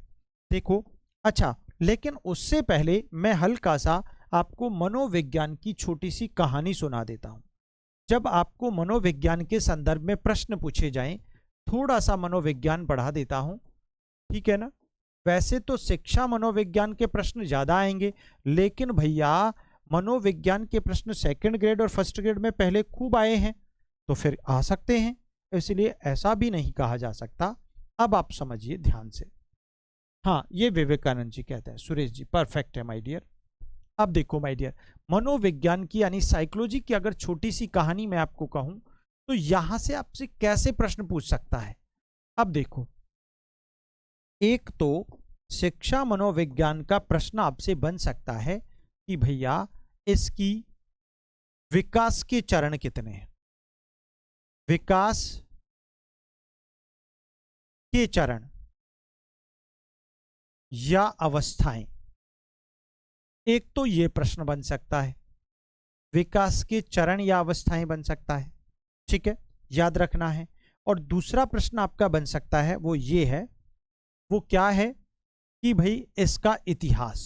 देखो। अच्छा, लेकिन उससे पहले मैं हल्का सा आपको मनोविज्ञान की छोटी सी कहानी सुना देता हूं। जब आपको मनोविज्ञान के संदर्भ में प्रश्न पूछे जाएं, थोड़ा सा मनोविज्ञान बढ़ा देता हूं, ठीक है ना। वैसे तो शिक्षा मनोविज्ञान के प्रश्न ज्यादा आएंगे, लेकिन भैया मनोविज्ञान के प्रश्न सेकंड ग्रेड और फर्स्ट ग्रेड में पहले खूब आए हैं, तो फिर आ सकते हैं, इसलिए ऐसा भी नहीं कहा जा सकता। अब आप समझिए ध्यान से। हाँ, ये विवेकानंद जी कहते हैं, सुरेश जी परफेक्ट है माय डियर। अब देखो माय डियर, मनोविज्ञान की यानी साइकोलॉजी की अगर छोटी सी कहानी मैं आपको कहूं तो यहां से आपसे कैसे प्रश्न पूछ सकता है। अब देखो, एक तो शिक्षा मनोविज्ञान का प्रश्न आपसे बन सकता है कि भैया इसकी विकास के चरण कितने हैं, विकास के चरण या अवस्थाएं। एक तो ये प्रश्न बन सकता है, विकास के चरण या अवस्थाएं बन सकता है, ठीक है, याद रखना है। और दूसरा प्रश्न आपका बन सकता है, वो ये है, वो क्या है कि भाई इसका इतिहास।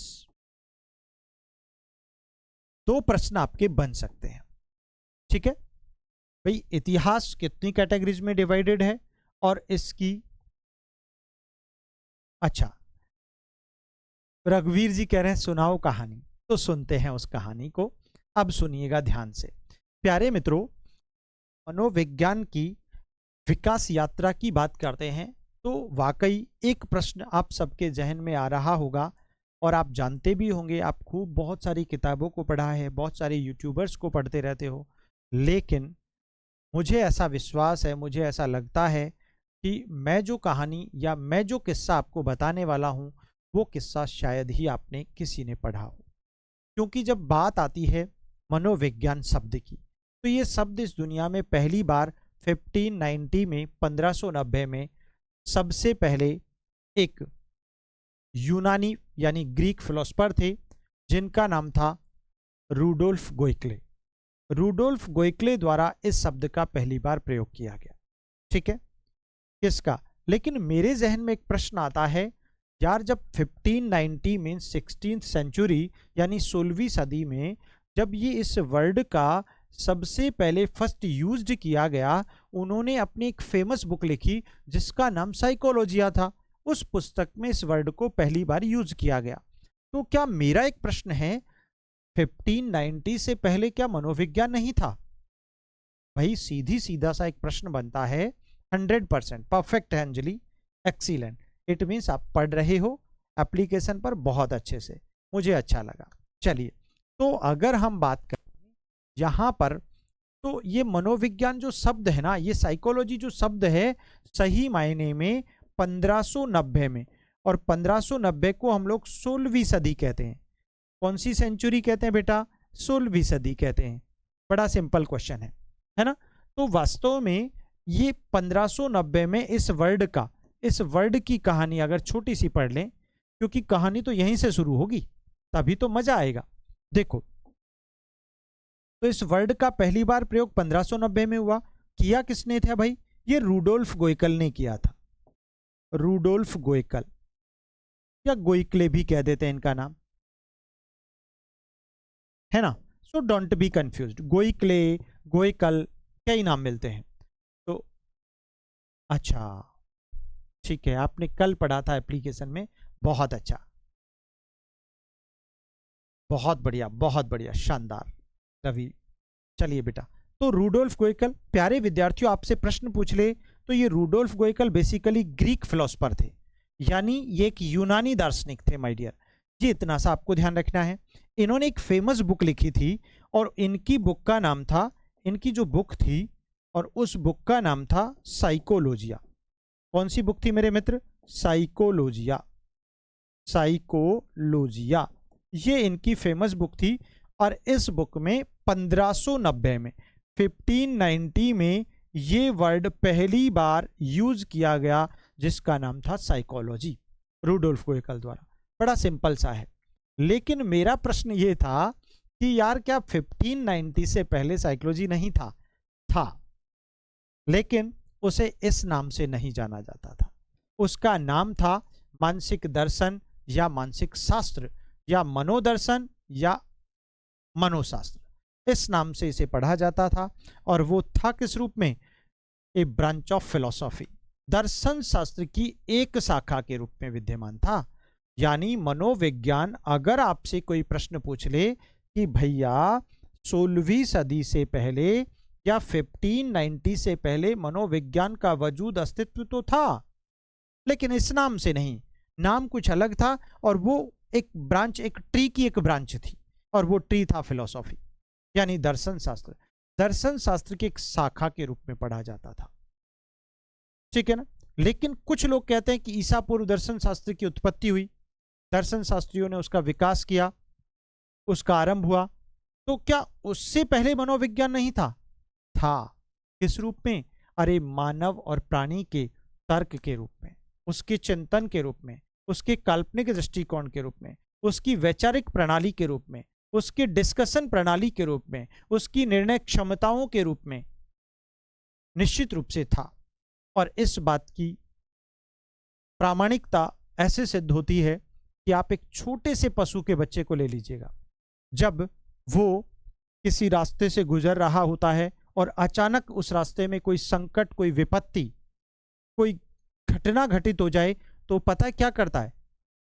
दो प्रश्न आपके बन सकते हैं, ठीक है। भाई इतिहास कितनी कैटेगरीज में डिवाइडेड है और इसकी, अच्छा रघुवीर जी कह रहे हैं सुनाओ कहानी, तो सुनते हैं उस कहानी को। अब सुनिएगा ध्यान से प्यारे मित्रों, मनोविज्ञान की विकास यात्रा की बात करते हैं तो वाकई एक प्रश्न आप सबके जहन में आ रहा होगा और आप जानते भी होंगे, आप खूब बहुत सारी किताबों को पढ़ा है, बहुत सारे यूट्यूबर्स को पढ़ते रहते हो, लेकिन मुझे ऐसा विश्वास है, मुझे ऐसा लगता है कि मैं जो कहानी या मैं जो किस्सा आपको बताने वाला हूँ वो किस्सा शायद ही आपने किसी ने पढ़ा हो। क्योंकि जब बात आती है मनोविज्ञान शब्द की, तो ये शब्द इस दुनिया में पहली बार 1590 में 1590 में सबसे पहले एक यूनानी यानी ग्रीक फिलोसफर थे जिनका नाम था रूडोल्फ गोइक्ले। रूडोल्फ गोइक्ले द्वारा इस शब्द का पहली बार प्रयोग किया गया, ठीक है, किसका। लेकिन मेरे जहन में एक प्रश्न आता है यार, जब 1590 में 16th सेंचुरी यानी 16वीं सदी में जब ये इस वर्ड का सबसे पहले फर्स्ट यूज्ड किया गया, उन्होंने अपनी एक फेमस बुक लिखी जिसका नाम साइकोलॉजिया था, उस पुस्तक में इस वर्ड को पहली बार यूज किया गया। तो क्या मेरा एक प्रश्न है 1590 से पहले क्या मनोविज्ञान नहीं था? भाई सीधी सीधा सा एक प्रश्न बनता है। 100% परफेक्ट है अंजलि, एक्सीलेंट। इट मीन्स आप पढ़ रहे हो एप्लीकेशन पर बहुत अच्छे से, मुझे अच्छा लगा। चलिए, तो अगर हम बात करें यहाँ पर, तो ये मनोविज्ञान जो शब्द है ना, ये साइकोलॉजी जो शब्द है, सही मायने में 1590 में, और 1590 को हम लोग 16वीं सदी कहते हैं। कौन सी सेंचुरी कहते हैं बेटा? 16वीं सदी कहते हैं। बड़ा सिंपल क्वेश्चन है ना? तो वास्तव में ये 1590 में इस वर्ड की कहानी अगर छोटी सी पढ़ लें, क्योंकि कहानी तो यहीं से शुरू होगी, तभी तो मजा आएगा। देखो, तो इस वर्ड का पहली बार प्रयोग 1590 में हुआ। किया किसने था भाई? ये रूडोल्फ गोइकल ने किया था। रूडोल्फ गोइकल, या गोइकले भी कह देते हैं इनका नाम, है ना? सो डोंट बी कंफ्यूज्ड, गोइकले, गोइकल, कई नाम मिलते हैं। तो अच्छा, ठीक है, आपने कल पढ़ा था एप्लीकेशन में, बहुत अच्छा, बहुत बढ़िया, शानदार रवि। चलिए बेटा, तो रूडोल्फ गोइकल, प्यारे विद्यार्थियों आपसे प्रश्न पूछ ले तो ये रूडोल्फ गोइकल बेसिकली ग्रीक फिलोसफर थे, यानी ये एक यूनानी दार्शनिक थे माय डियर। ये इतना सा आपको ध्यान रखना है। इन्होंने एक फेमस बुक लिखी थी, और इनकी बुक का नाम था, इनकी जो बुक थी, और उस बुक का नाम था साइकोलॉजिया। कौन सी बुक थी मेरे मित्र? साइकोलॉजिया। साइकोलॉजिया, ये इनकी फेमस बुक थी। और इस बुक में 1590 में, 1590 में ये वर्ड पहली बार यूज किया गया, जिसका नाम था साइकोलॉजी, रूडोल्फ गोइकल द्वारा। बड़ा सिंपल सा है। लेकिन मेरा प्रश्न ये था कि यार क्या 1590 से पहले साइकोलॉजी नहीं था? था, लेकिन उसे इस नाम से नहीं जाना जाता था। उसका नाम था मानसिक दर्शन, या मानसिक शास्त्र, या मनोदर्शन, या मनोशास्त्र। इस नाम से इसे पढ़ा जाता था। और वो था किस रूप में? ए ब्रांच ऑफ फिलोसॉफी, दर्शन शास्त्र की एक शाखा के रूप में विद्यमान था। यानी मनोविज्ञान, अगर आपसे कोई प्रश्न पूछ ले कि भैया 16वीं सदी से पहले या 1590 से पहले मनोविज्ञान का वजूद, अस्तित्व तो था, लेकिन इस नाम से नहीं, नाम कुछ अलग था, और वो एक ब्रांच, एक ट्री की एक ब्रांच थी, और वो ट्री था फिलोसॉफी, यानी दर्शन शास्त्र। दर्शन शास्त्र की एक शाखा के रूप में पढ़ा जाता था, ठीक है ना? लेकिन कुछ लोग कहते हैं कि ईसा पूर्व दर्शन शास्त्र की उत्पत्ति हुई, दर्शन शास्त्रियों ने उसका विकास किया, उसका आरंभ हुआ। तो क्या उससे पहले मनोविज्ञान नहीं था? था। किस रूप में? अरे मानव और प्राणी के तर्क के रूप में, उसके चिंतन के रूप में, उसके काल्पनिक दृष्टिकोण के रूप में, उसकी वैचारिक प्रणाली के रूप में, उसके डिस्कशन प्रणाली के रूप में, उसकी निर्णय क्षमताओं के रूप में निश्चित रूप से था। और इस बात की प्रामाणिकता ऐसे सिद्ध होती है कि आप एक छोटे से पशु के बच्चे को ले लीजिएगा, जब वो किसी रास्ते से गुजर रहा होता है और अचानक उस रास्ते में कोई संकट, कोई विपत्ति, कोई घटना घटित हो जाए, तो पता है क्या करता है?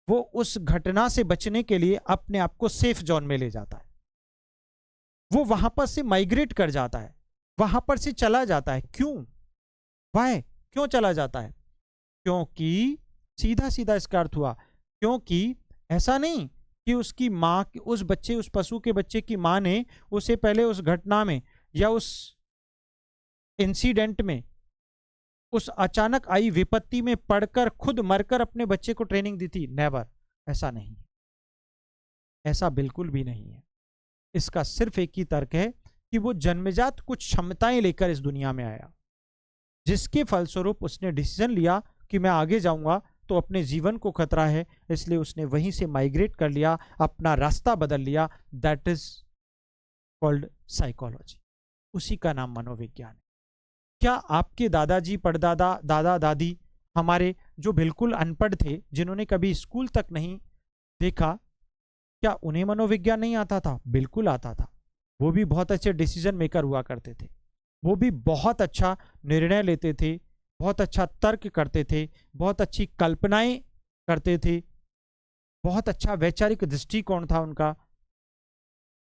वो उस घटना से बचने के लिए अपने आप को सेफ जोन में ले जाता है। वो वहां पर से माइग्रेट कर जाता है, वहां पर से चला जाता है। क्यों? वाह, क्यों चला जाता है? क्योंकि सीधा सीधा इसका अर्थ हुआ, क्योंकि ऐसा नहीं कि उसकी माँ, उस बच्चे, उस पशु के बच्चे की माँ ने उसे पहले उस घटना में या उस इंसिडेंट में, उस अचानक आई विपत्ति में पड़कर खुद मरकर अपने बच्चे को ट्रेनिंग दी थी। नेवर, ऐसा नहीं, ऐसा बिल्कुल भी नहीं है। इसका सिर्फ एक ही तर्क है कि वो जन्मजात कुछ क्षमताएं लेकर इस दुनिया में आया, जिसके फलस्वरूप उसने डिसीजन लिया कि मैं आगे जाऊंगा तो अपने जीवन को खतरा है, इसलिए उसने वहीं से माइग्रेट कर लिया, अपना रास्ता बदल लिया। दैट इज कॉल्ड साइकोलॉजी, उसी का नाम मनोविज्ञान है। क्या आपके दादाजी, परदादा, दादा दादी, हमारे जो बिल्कुल अनपढ़ थे, जिन्होंने कभी स्कूल तक नहीं देखा, क्या उन्हें मनोविज्ञान नहीं आता था? बिल्कुल आता था। वो भी बहुत अच्छे डिसीजन मेकर हुआ करते थे, वो भी बहुत अच्छा निर्णय लेते थे, बहुत अच्छा तर्क करते थे, बहुत अच्छी कल्पनाएं करते थे, बहुत अच्छा वैचारिक दृष्टिकोण था उनका।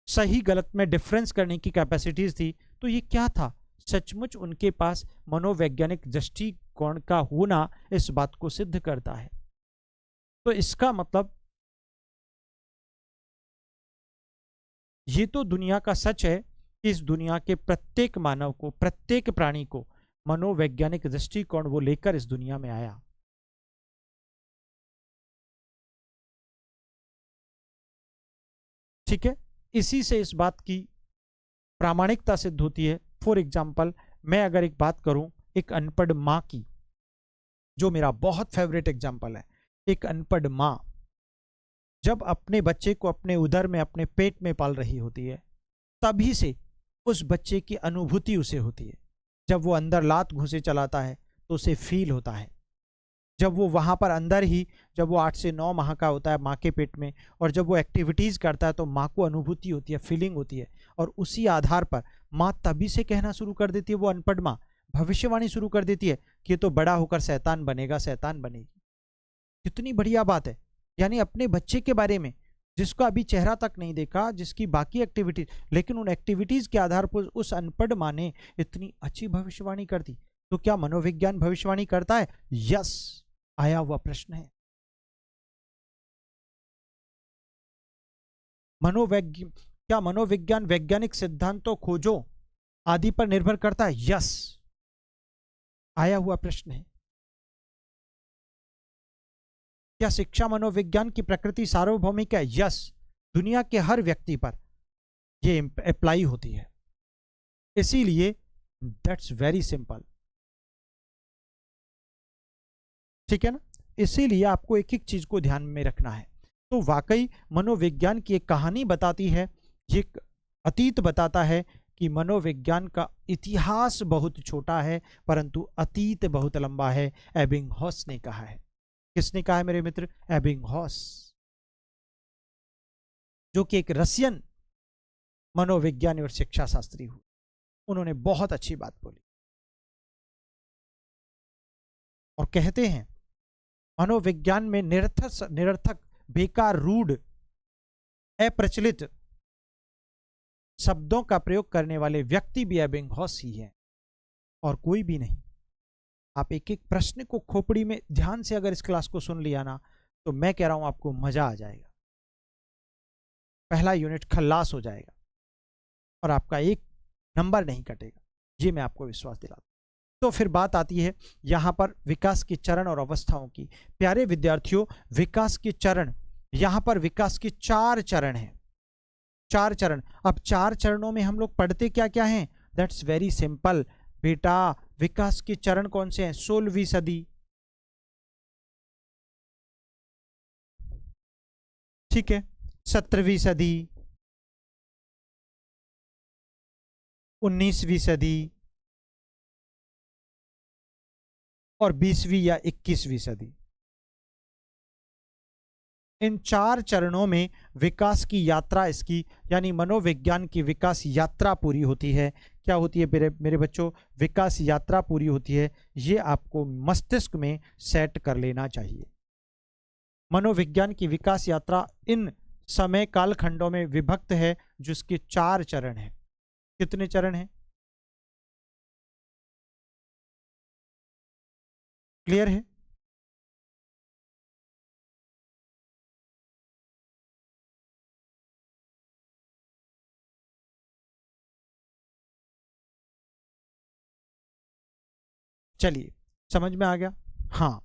सही गलत में डिफरेंस करने की कैपेसिटीज थी, तो ये क्या था? सचमुच उनके पास मनोवैज्ञानिक दृष्टिकोण का होना इस बात को सिद्ध करता है। तो इसका मतलब ये तो दुनिया का सच है कि इस दुनिया के प्रत्येक मानव को, प्रत्येक प्राणी को मनोवैज्ञानिक दृष्टिकोण वो लेकर इस दुनिया में आया। ठीक है, इसी से इस बात की प्रामाणिकता सिद्ध होती है। फॉर एग्जाम्पल, मैं अगर एक बात करूं एक अनपढ़ माँ की, जो मेरा बहुत फेवरेट एग्जाम्पल है, एक अनपढ़ माँ जब अपने बच्चे को अपने उदर में, अपने पेट में पाल रही होती है, तभी से उस बच्चे की अनुभूति उसे होती है। जब वो अंदर लात घुसे चलाता है तो उसे फील होता है। जब वो वहाँ पर अंदर ही, जब वो 8 से 9 माह का होता है माँ के पेट में, और जब वो एक्टिविटीज़ करता है तो माँ को अनुभूति होती है, फीलिंग होती है, और उसी आधार पर माँ तभी से कहना शुरू कर देती है, वो अनपढ़ माँ भविष्यवाणी शुरू कर देती है कि ये तो बड़ा होकर शैतान बनेगा, शैतान बनेगी। कितनी बढ़िया बात है। यानी अपने बच्चे के बारे में, जिसको अभी चेहरा तक नहीं देखा, जिसकी बाकी एक्टिविटीज, लेकिन उन एक्टिविटीज के आधार पर उस अनपढ़ माँ ने इतनी अच्छी भविष्यवाणी कर दी। तो क्या मनोविज्ञान भविष्यवाणी करता है? यस, आया हुआ प्रश्न है। क्या मनोविज्ञान वैज्ञानिक सिद्धांतों, खोजों आदि पर निर्भर करता है? यस, आया हुआ प्रश्न है। क्या शिक्षा मनोविज्ञान की प्रकृति सार्वभौमिक है? यस, दुनिया के हर व्यक्ति पर ये अप्लाई होती है। इसीलिए दैट्स वेरी सिंपल। ठीक है ना? इसीलिए आपको एक एक चीज को ध्यान में रखना है। तो वाकई मनोविज्ञान की एक कहानी बताती है, ये अतीत बताता है कि मनोविज्ञान का इतिहास बहुत छोटा है परंतु अतीत बहुत लंबा है। एबिंगहॉस ने कहा है। किसने कहा है मेरे मित्र? एबिंगहॉस, जो कि एक रशियन मनोविज्ञानी और शिक्षा शास्त्री हुए। उन्होंने बहुत अच्छी बात बोली और कहते हैं मनोविज्ञान में निरर्थक, बेकार, रूढ़, अप्रचलित शब्दों का प्रयोग करने वाले व्यक्ति भी एबिंगहॉस ही है और कोई भी नहीं। आप एक एक प्रश्न को खोपड़ी में ध्यान से अगर इस क्लास को सुन लिया ना, तो मैं कह रहा हूं आपको मजा आ जाएगा। पहला यूनिट खल्लास हो जाएगा और आपका एक नंबर नहीं कटेगा, ये मैं आपको विश्वास दिलाता हूं। तो फिर बात आती है यहां पर विकास के चरण और अवस्थाओं की। प्यारे विद्यार्थियों, विकास के चरण, यहां पर विकास के 4 चरण हैं। 4 चरण। अब 4 चरणों में हम लोग पढ़ते क्या क्या हैं? दैट्स वेरी सिंपल बेटा। विकास के चरण कौन से हैं? 16वीं सदी, ठीक है, 17वीं सदी, 19वीं सदी और 20वीं या 21वीं सदी। इन 4 चरणों में विकास की यात्रा, इसकी यानी मनोविज्ञान की विकास यात्रा पूरी होती है। क्या होती है मेरे बच्चों? विकास यात्रा पूरी होती है। ये आपको मस्तिष्क में सेट कर लेना चाहिए। मनोविज्ञान की विकास यात्रा इन समय कालखंडों में विभक्त है, जिसके 4 चरण हैं। कितने चरण हैं? क्लियर है? चलिए, समझ में आ गया? हाँ,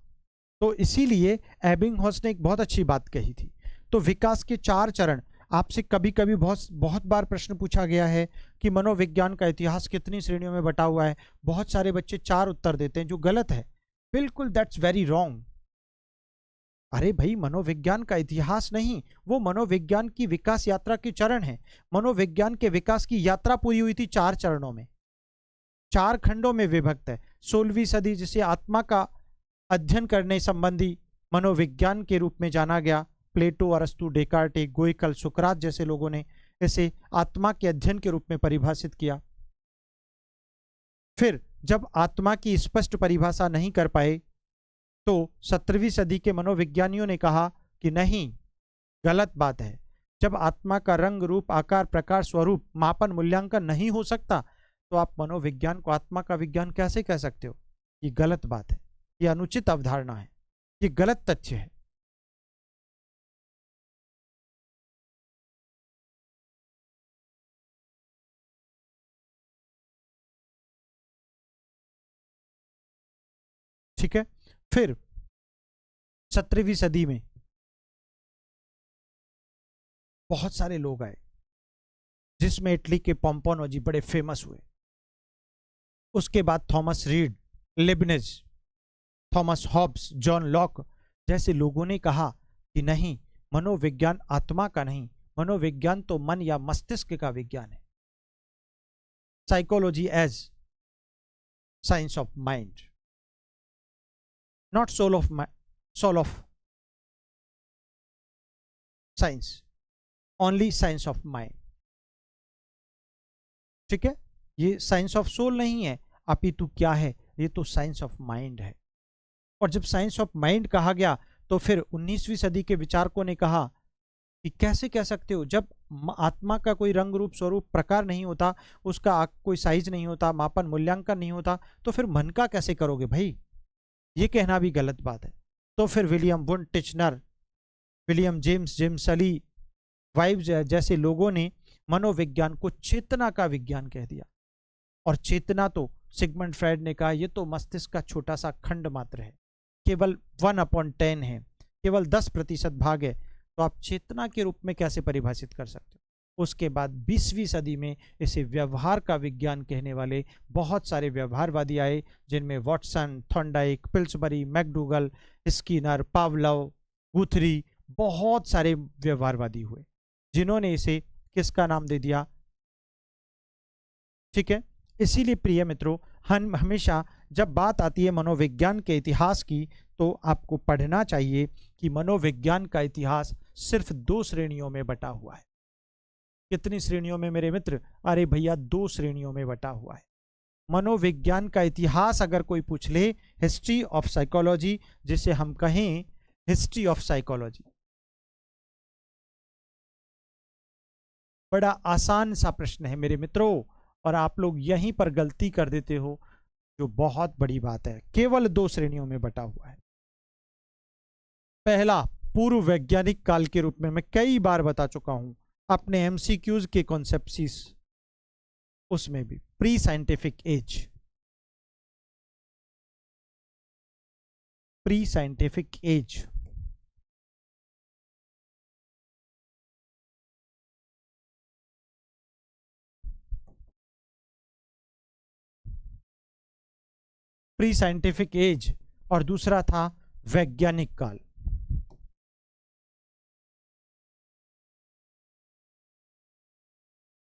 तो इसीलिए एबिंगहॉस ने एक बहुत अच्छी बात कही थी। तो विकास के 4 चरण, आपसे कभी कभी बहुत बार प्रश्न पूछा गया है कि मनोविज्ञान का इतिहास कितनी श्रेणियों में बटा हुआ है। बहुत सारे बच्चे 4 उत्तर देते हैं, जो गलत है। बिल्कुल, दैट्स वेरी रॉन्ग। अरे भाई, मनोविज्ञान का इतिहास नहीं, वो मनोविज्ञान की विकास यात्रा के चरण है। मनोविज्ञान के विकास की यात्रा पूरी हुई थी 4 चरणों में, 4 खंडों में विभक्त है। 16वीं सदी, जिसे आत्मा का अध्ययन करने संबंधी मनोविज्ञान के रूप में जाना गया, प्लेटो, अरस्तु, डेकार्टे, गोइकल, सुकरात जैसे लोगों ने इसे आत्मा के अध्ययन के रूप में परिभाषित किया। फिर जब आत्मा की स्पष्ट परिभाषा नहीं कर पाए, तो 17वीं सदी के मनोविज्ञानियों ने कहा कि नहीं, गलत बात है। जब आत्मा का रंग रूप आकार प्रकार स्वरूप मापन मूल्यांकन नहीं हो सकता तो आप मनोविज्ञान को आत्मा का विज्ञान कैसे कह सकते हो? ये गलत बात है, ये अनुचित अवधारणा है, ये गलत तथ्य है। ठीक है। फिर 17वीं सदी में बहुत सारे लोग आए जिसमें इटली के पोम्पोनोजी बड़े फेमस हुए। उसके बाद Thomas read, Leibniz, Thomas Hobbes, John Locke जैसे लोगों ने कहा कि नहीं, मनोविज्ञान आत्मा का नहीं, मनोविज्ञान तो मन या मस्तिष्क का विज्ञान है। Psychology as science of mind, not soul of science, only science of mind. ठीक है, ये साइंस ऑफ सोल नहीं है, अपितु क्या है, ये तो साइंस ऑफ माइंड है। और जब साइंस ऑफ माइंड कहा गया तो फिर 19वीं सदी के विचारकों ने कहा कि कैसे कह सकते हो, जब आत्मा का कोई रंग रूप स्वरूप प्रकार नहीं होता, उसका कोई साइज नहीं होता, मापन मूल्यांकन नहीं होता, तो फिर मन का कैसे करोगे भाई? ये कहना भी गलत बात है। तो फिर William wound Titchener, William James, James Ali wives जैसे लोगों ने मनोविज्ञान को चेतना का विज्ञान कह दिया। और चेतना तो सिगमंड फ्रायड ने कहा ये तो मस्तिष्क का छोटा सा खंड मात्र है, केवल 1/10 है, केवल 10% भाग है, तो आप चेतना के रूप में कैसे परिभाषित कर सकते हो? उसके बाद 20वीं सदी में इसे व्यवहार का विज्ञान कहने वाले बहुत सारे व्यवहारवादी आए, जिनमें Watson, Thorndike, Pillsbury, McDougall, Skinner, Pavlov, गुथरी, बहुत सारे व्यवहारवादी हुए जिन्होंने इसे किसका नाम दे दिया? ठीक है, इसीलिए प्रिय मित्रों, हम हमेशा जब बात आती है मनोविज्ञान के इतिहास की तो आपको पढ़ना चाहिए कि मनोविज्ञान का इतिहास सिर्फ 2 श्रेणियों में बटा हुआ है। कितनी श्रेणियों में मेरे मित्र? अरे भैया 2 श्रेणियों में बटा हुआ है। मनोविज्ञान का इतिहास अगर कोई पूछ ले, हिस्ट्री ऑफ साइकोलॉजी, जिसे हम कहें हिस्ट्री ऑफ साइकोलॉजी, बड़ा आसान सा प्रश्न है मेरे मित्रों, और आप लोग यहीं पर गलती कर देते हो, जो बहुत बड़ी बात है। केवल 2 श्रेणियों में बटा हुआ है। पहला, पूर्व वैज्ञानिक काल के रूप में मैं कई बार बता चुका हूं अपने एमसीक्यूज के कॉन्सेप्ट्स, उसमें भी pre scientific age, pre scientific age. Pre scientific age और दूसरा था वैज्ञानिक काल।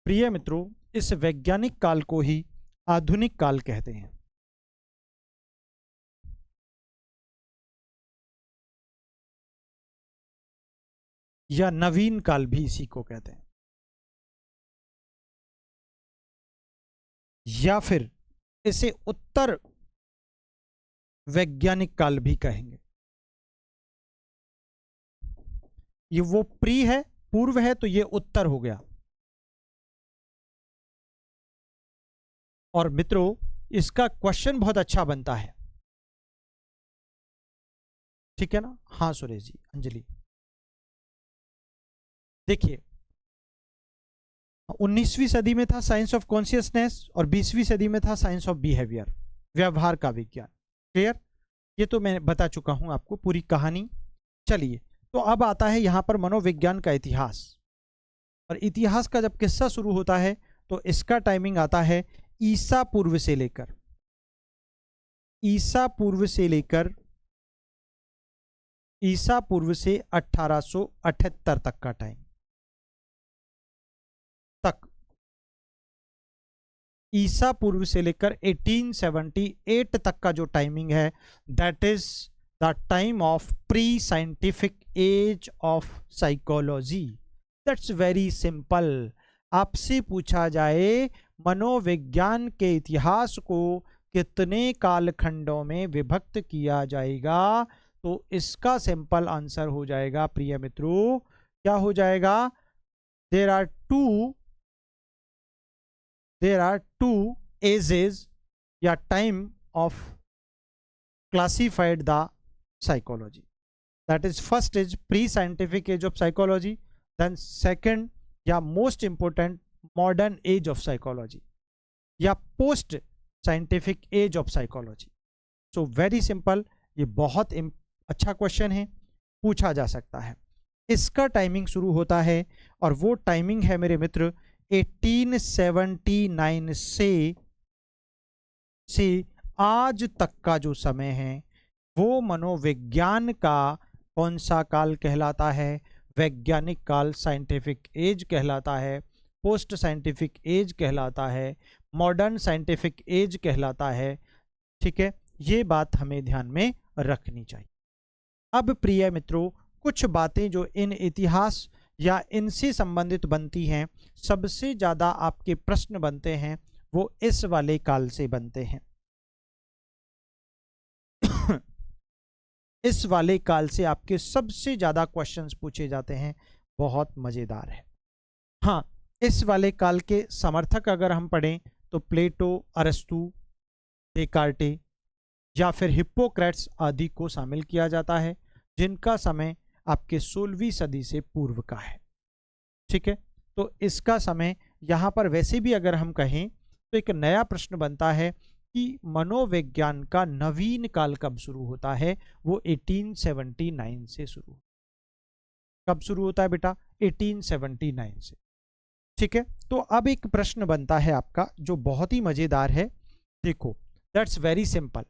प्रिय मित्रों, इस वैज्ञानिक काल को ही आधुनिक काल कहते हैं, या नवीन काल भी इसी को कहते हैं, या फिर इसे उत्तर वैज्ञानिक काल भी कहेंगे। ये वो प्री है, पूर्व है, तो ये उत्तर हो गया। और मित्रों, इसका क्वेश्चन बहुत अच्छा बनता है, ठीक है ना? हाँ सुरेश जी, अंजलि, देखिए 19वीं सदी में था साइंस ऑफ कॉन्शियसनेस और 20वीं सदी में था साइंस ऑफ बिहेवियर, व्यवहार का विज्ञान। क्लियर? ये तो मैं बता चुका हूं आपको पूरी कहानी। चलिए, तो अब आता है यहां पर मनोविज्ञान का इतिहास। और इतिहास का जब किस्सा शुरू होता है तो इसका टाइमिंग आता है ईसा पूर्व से लेकर, ईसा पूर्व से लेकर ईसा पूर्व से 1878 तक का टाइम तक, ईसा पूर्व से लेकर 1878 तक का जो टाइमिंग है, that is the time of pre scientific age of psychology. That's very simple. आपसे पूछा जाए मनोविज्ञान के इतिहास को कितने कालखंडों में विभक्त किया जाएगा, तो इसका सिंपल आंसर हो जाएगा प्रिय मित्रों, क्या हो जाएगा? देर आर टू एजेस या time of classified the psychology. That is first is pre scientific age of psychology, then second या most important modern age of psychology या post scientific age of psychology. So very simple, ये बहुत अच्छा क्वेश्चन है, पूछा जा सकता है. इसका टाइमिंग शुरू होता है और वो टाइमिंग है मेरे मित्र 1879 से आज तक का जो समय है वो मनोविज्ञान का कौन सा काल कहलाता है? वैज्ञानिक काल साइंटिफिक एज कहलाता है, पोस्ट साइंटिफिक एज कहलाता है, मॉडर्न साइंटिफिक एज कहलाता है. ठीक है, ये बात हमें ध्यान में रखनी चाहिए. अब प्रिय मित्रों, कुछ बातें जो इन इतिहास या इनसे संबंधित बनती हैं, सबसे ज़्यादा आपके प्रश्न बनते हैं वो इस वाले काल से बनते हैं. इस वाले काल से आपके सबसे ज़्यादा क्वेश्चंस पूछे जाते हैं. बहुत मज़ेदार है. हाँ, इस वाले काल के समर्थक अगर हम पढ़ें तो प्लेटो, अरस्तु, डेकार्टे या फिर हिप्पोक्रेट्स आदि को शामिल किया जाता है, जिनका समय आपके 16वीं सदी से पूर्व का है. ठीक है, तो इसका समय यहाँ पर वैसे भी अगर हम कहें तो एक नया प्रश्न बनता है कि मनोविज्ञान का नवीन काल कब शुरू होता है? वो 1879 से शुरू. कब शुरू होता है बेटा? 1879 से. ठीक है, तो अब एक प्रश्न बनता है आपका जो बहुत ही मजेदार है. देखो, दैट्स वेरी सिंपल.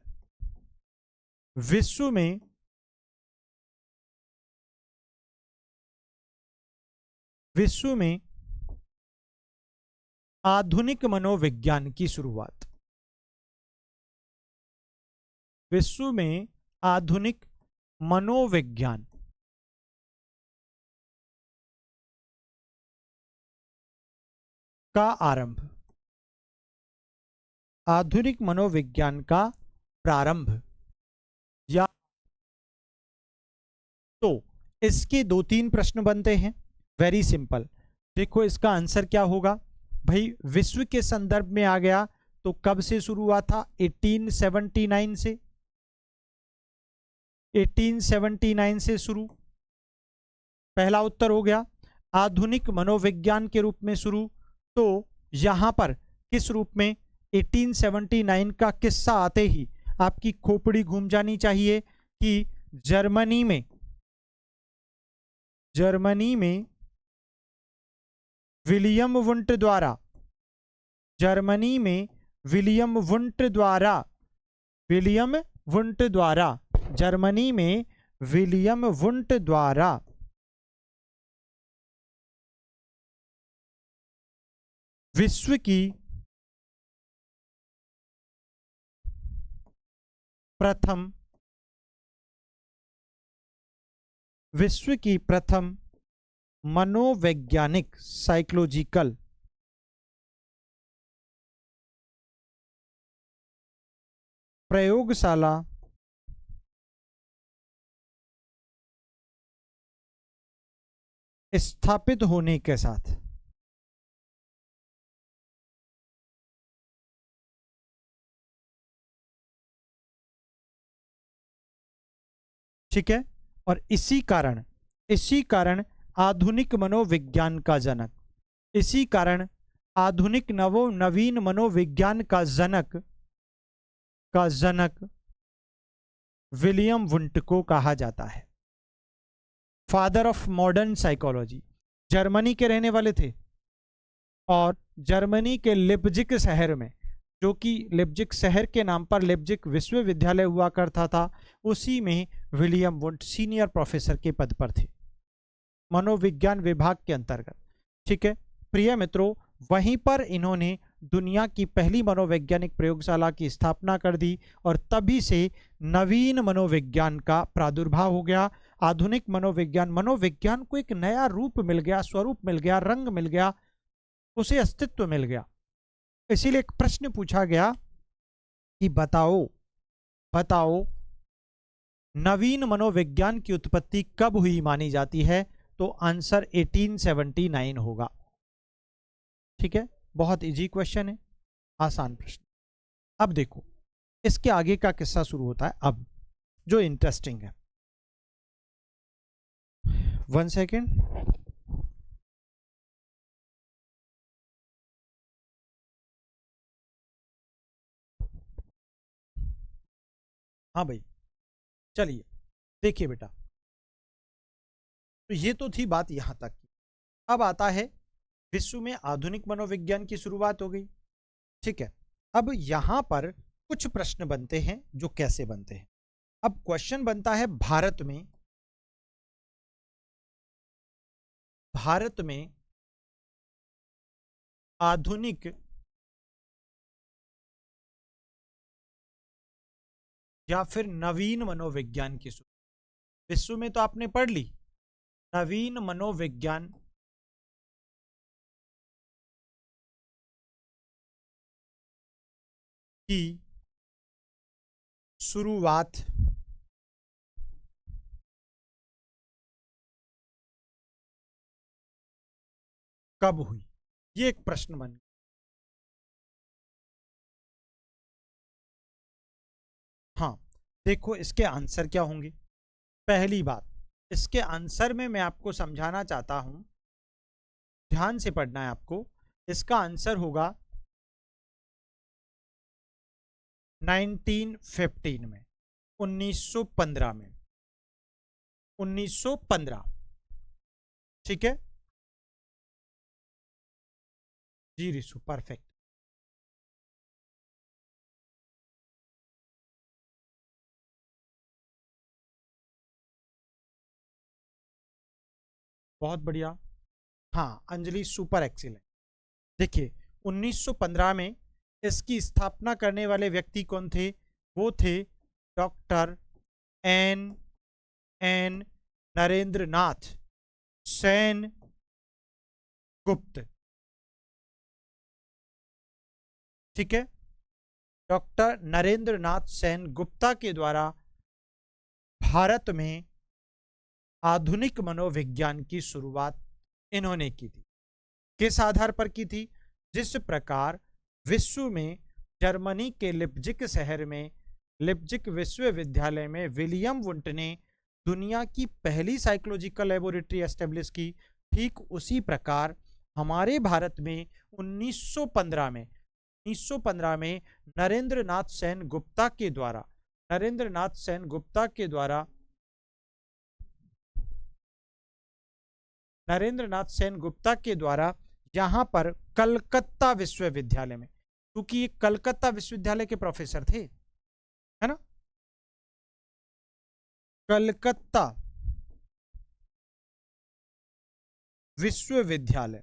विश्व में आधुनिक मनोविज्ञान की शुरुआत. विश्व में आधुनिक मनोविज्ञान का आरंभ, आधुनिक मनोविज्ञान का प्रारंभ या, तो इसके 2-3 प्रश्न बनते हैं. Very simple. देखो, इसका आंसर क्या होगा भाई? विश्व के संदर्भ में आ गया तो कब से शुरू हुआ था? 1879 से. 1879 से शुरू, पहला उत्तर हो गया. आधुनिक मनोविज्ञान के रूप में शुरू, तो यहां पर किस रूप में? 1879 का किस्सा आते ही आपकी खोपड़ी घूम जानी चाहिए कि जर्मनी में विलियम वुंट द्वारा, जर्मनी में विलियम वुंट द्वारा जर्मनी में विलियम वुंट द्वारा विश्व की प्रथम मनोवैज्ञानिक साइकोलॉजिकल प्रयोगशाला स्थापित होने के साथ, ठीक है, और इसी कारण आधुनिक मनोविज्ञान का जनक, इसी कारण आधुनिक नवीन मनोविज्ञान का जनक विलियम वुंट को कहा जाता है. Father of modern psychology. Germany के रहने वाले थे और जर्मनी के लिप्जिग शहर में, जो कि लिप्जिग शहर के नाम पर लिप्जिग विश्वविद्यालय हुआ करता था, उसी में विलियम वुंट सीनियर प्रोफेसर के पद पर थे, मनोविज्ञान विभाग के अंतर्गत. ठीक है प्रिय मित्रों, वहीं पर इन्होंने दुनिया की पहली मनोवैज्ञानिक प्रयोगशाला की स्थापना कर दी और तभी से नवीन मनोविज्ञान का प्रादुर्भाव हो गया. आधुनिक मनोविज्ञान को एक नया रूप मिल गया, स्वरूप मिल गया, रंग मिल गया, उसे अस्तित्व मिल गया. इसीलिए एक प्रश्न पूछा गया कि बताओ नवीन मनोविज्ञान की उत्पत्ति कब हुई मानी जाती है? तो आंसर 1879 होगा। ठीक है, बहुत इजी क्वेश्चन है, आसान प्रश्न। अब देखो इसके आगे का किस्सा शुरू होता है अब, जो इंटरेस्टिंग है। 1 सेकेंड। हाँ भाई, चलिए देखिए बेटा, तो ये तो थी बात यहां तक की। अब आता है विश्व में आधुनिक मनोविज्ञान की शुरुआत हो गई। ठीक है, अब यहां पर कुछ प्रश्न बनते हैं, जो कैसे बनते हैं। अब क्वेश्चन बनता है भारत में आधुनिक या फिर नवीन मनोविज्ञान की शुरुआत। विश्व में तो आपने पढ़ ली, नवीन मनोविज्ञान की शुरुआत कब हुई, ये एक प्रश्न बन गया। हाँ, देखो इसके आंसर क्या होंगे। पहली बात, इसके आंसर में मैं आपको समझाना चाहता हूं, ध्यान से पढ़ना है आपको। इसका आंसर होगा 1915 में, 1915 में, 1915। ठीक है जी रिशु, परफेक्ट। बहुत बढ़िया। हाँ अंजलि, सुपर एक्सीलेंट। देखिए 1915 में इसकी स्थापना करने वाले व्यक्ति कौन थे? वो थे doctor N N Narendra Nath Sen गुप्त। ठीक है, डॉक्टर नरेंद्र नाथ सेन गुप्ता के द्वारा भारत में आधुनिक मनोविज्ञान की शुरुआत इन्होंने की थी। किस आधार पर की थी? जिस प्रकार विश्व में जर्मनी के लिप्जिक शहर में, लिप्जिक विश्वविद्यालय में विलियम वुंट ने दुनिया की पहली साइकोलॉजिकल लेबोरेटरी एस्टेब्लिश की, ठीक उसी प्रकार हमारे भारत में 1915 में नरेंद्र नाथ सेन गुप्ता के द्वारा यहां पर कलकत्ता विश्वविद्यालय में, क्योंकि ये कलकत्ता विश्वविद्यालय के प्रोफेसर थे, है ना, कलकत्ता विश्वविद्यालय,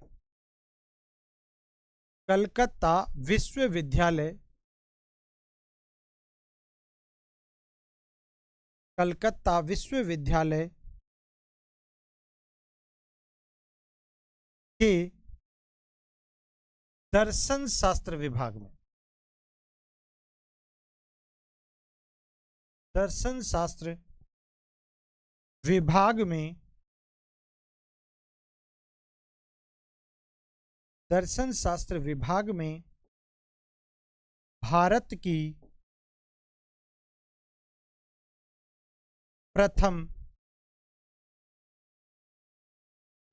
कलकत्ता विश्वविद्यालय, कलकत्ता विश्वविद्यालय के दर्शन शास्त्र विभाग में, दर्शन शास्त्र विभाग में, दर्शन शास्त्र विभाग में भारत की प्रथम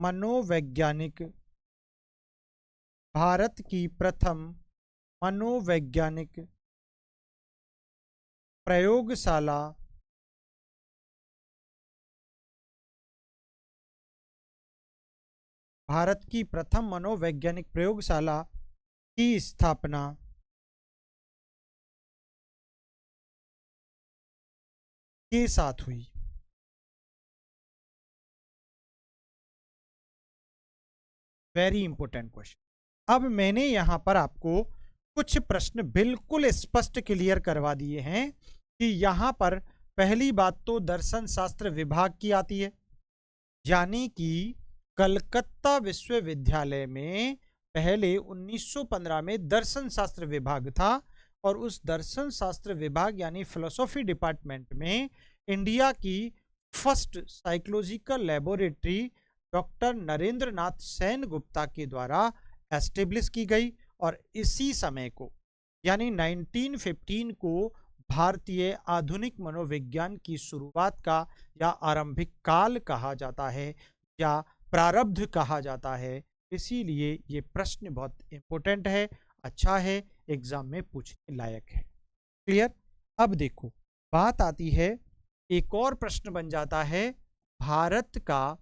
मनोवैज्ञानिक प्रयोगशाला की स्थापना के साथ हुई। Very important question. अब मैंने यहां पर आपको कुछ प्रश्न बिल्कुल स्पष्ट क्लियर करवा दिए हैं कि यहां पर पहली बात तो दर्शन शास्त्र विभाग की आती है, यानी कि कलकत्ता विश्वविद्यालय में पहले 1915 में दर्शन शास्त्र विभाग था, और उस दर्शन शास्त्र विभाग यानी फिलोसॉफी डिपार्टमेंट में इंडिया की first psychological laboratory doctor Narendra Nath Sen Gupta के द्वारा एस्टेब्लिश की गई और इसी समय को यानी 1915 को भारतीय आधुनिक मनोविज्ञान की शुरुआत का या आरंभिक काल कहा जाता है या प्रारब्ध कहा जाता है। इसीलिए ये प्रश्न बहुत इंपॉर्टेंट है, अच्छा है, एग्जाम में पूछने लायक है। क्लियर। अब देखो बात आती है, एक और प्रश्न बन जाता है, भारत का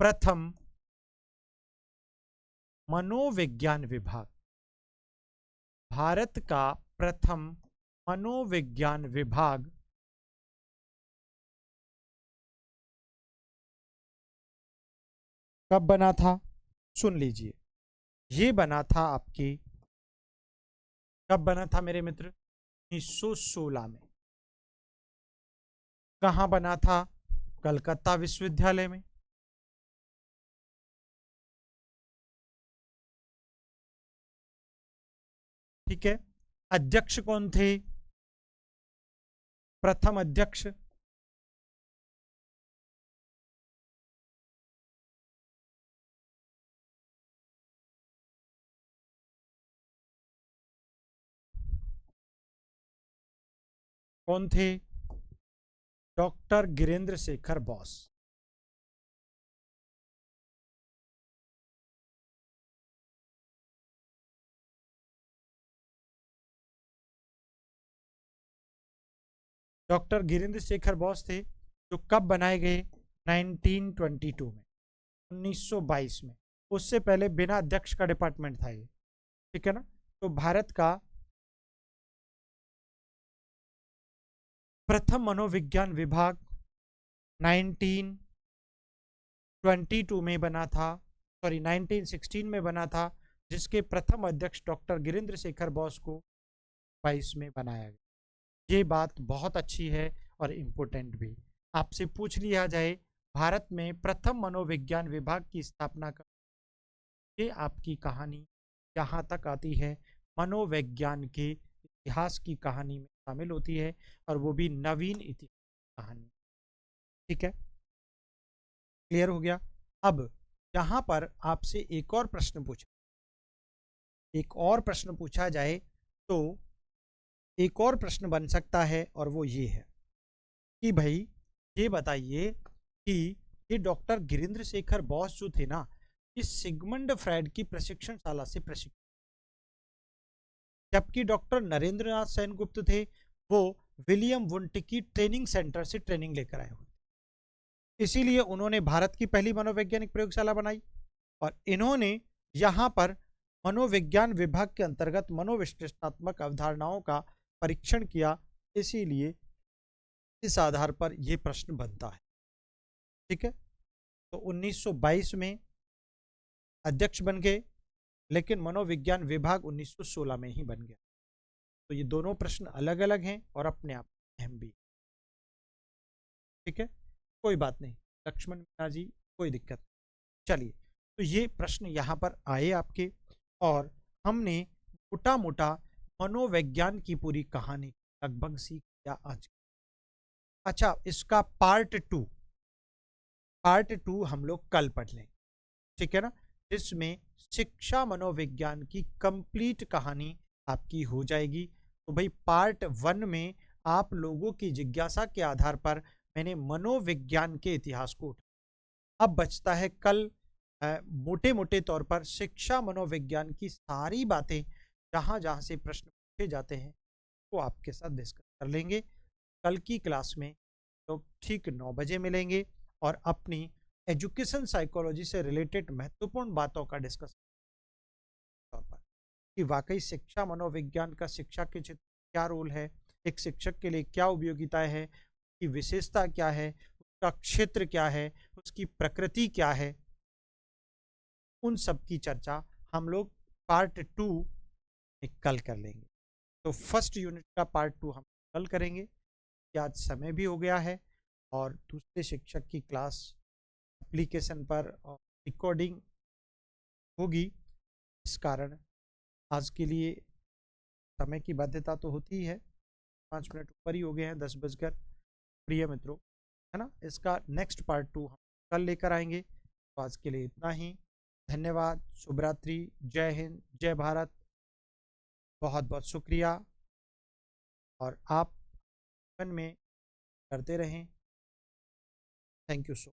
प्रथम मनोविज्ञान विभाग, भारत का प्रथम मनोविज्ञान विभाग कब बना था? सुन लीजिए, ये बना था आपके, कब बना था मेरे मित्र? 1916 में। कहां बना था? कलकत्ता विश्वविद्यालय में। ठीक है। अध्यक्ष कौन थे? प्रथम अध्यक्ष कौन थे? डॉक्टर गिरेंद्र शेखर बोस। डॉक्टर गिरेंद्र शेखर बोस थे, जो कब बनाए गए? 1922 में, 1922 में। उससे पहले बिना अध्यक्ष का डिपार्टमेंट था ये। ठीक है ना। तो भारत का प्रथम मनोविज्ञान विभाग 1922 में बना था, सॉरी 1916 में बना था, जिसके प्रथम अध्यक्ष डॉक्टर गिरेंद्र शेखर बोस को 22 में बनाया गया। ये बात बहुत अच्छी है और इम्पोर्टेंट भी। आपसे पूछ लिया जाए भारत में प्रथम मनोविज्ञान विभाग की स्थापना का, ये आपकी कहानी यहाँ तक आती है, मनोविज्ञान के इतिहास की कहानी में शामिल होती है, और वो भी नवीन इतिहास कहानी। ठीक है, क्लियर हो गया। अब यहाँ पर आपसे एक और प्रश्न पूछा, एक और प्रश्न पूछा जाए तो एक और प्रश्न बन सकता है, और वो ये है कि भाई ये बताइए कि ये डॉक्टर गिरेंद्र शेखर बोस जो थे ना, इस सिगमंड फ्रायड की प्रशिक्षणशाला से प्रशिक्षण, जबकि डॉक्टर नरेंद्र नाथ सेन गुप्त थे वो विलियम वुंट की ट्रेनिंग सेंटर से ट्रेनिंग लेकर आए हुए, इसीलिए उन्होंने भारत की पहली मनोवैज्ञानिक प्रयोगशाला बनाई, और इन्होंने यहाँ पर मनोविज्ञान विभाग के अंतर्गत मनोविश्लेषणात्मक अवधारणाओं का परीक्षण किया, इसीलिए इस आधार पर यह प्रश्न बनता है। ठीक है। तो 1922 में अध्यक्ष बन गए, लेकिन मनोविज्ञान विभाग 1916 में ही बन गया। तो ये दोनों प्रश्न अलग अलग हैं और अपने आप अहम भी। ठीक है, कोई बात नहीं लक्ष्मण मीणा जी, कोई दिक्कत। चलिए, तो ये प्रश्न यहाँ पर आए आपके, और हमने मोटा मोटा मनोविज्ञान की पूरी कहानी लगभग सीख लिया आज। अच्छा, इसका पार्ट टू हम लोग कल पढ़ लें। ठीक है ना, जिसमें शिक्षा मनोविज्ञान की कंप्लीट कहानी आपकी हो जाएगी। तो भाई पार्ट वन में आप लोगों की जिज्ञासा के आधार पर मैंने मनोविज्ञान के इतिहास को उठाया। अब बचता है कल मोटे मोटे तौर पर शिक्षा मनोविज्ञान की सारी बातें, जहां जहां से प्रश्न पूछे जाते हैं, वो आपके साथ डिस्कस कर लेंगे। कल की क्लास में तो ठीक 9 बजे मिलेंगे, और अपनी एजुकेशन साइकोलॉजी से रिलेटेड महत्वपूर्ण बातों का डिस्कस तौर पर, कि वाकई शिक्षा मनोविज्ञान का शिक्षा के क्षेत्र में क्या रोल है, एक शिक्षक के लिए क्या उपयोगिताएं है, उसकी विशेषता क्या है, उसका क्षेत्र क्या है, उसकी प्रकृति क्या है, उन सब की चर्चा हम लोग पार्ट टू में कल कर लेंगे। तो फर्स्ट यूनिट का पार्ट टू हम कल करेंगे, कि आज समय भी हो गया है, और दूसरे शिक्षक की क्लास एप्लीकेशन पर रिकॉर्डिंग होगी, इस कारण आज के लिए समय की बाध्यता तो होती ही है। 5 मिनट ऊपर ही हो गए हैं, 10 बजकर। प्रिय मित्रों, है ना। इसका नेक्स्ट पार्ट 2 हम कल लेकर आएंगे। तो आज के लिए इतना ही। धन्यवाद, शुभ रात्रि, जय हिंद, जय भारत, बहुत बहुत शुक्रिया। और आप जीवन में करते रहें। Thank you so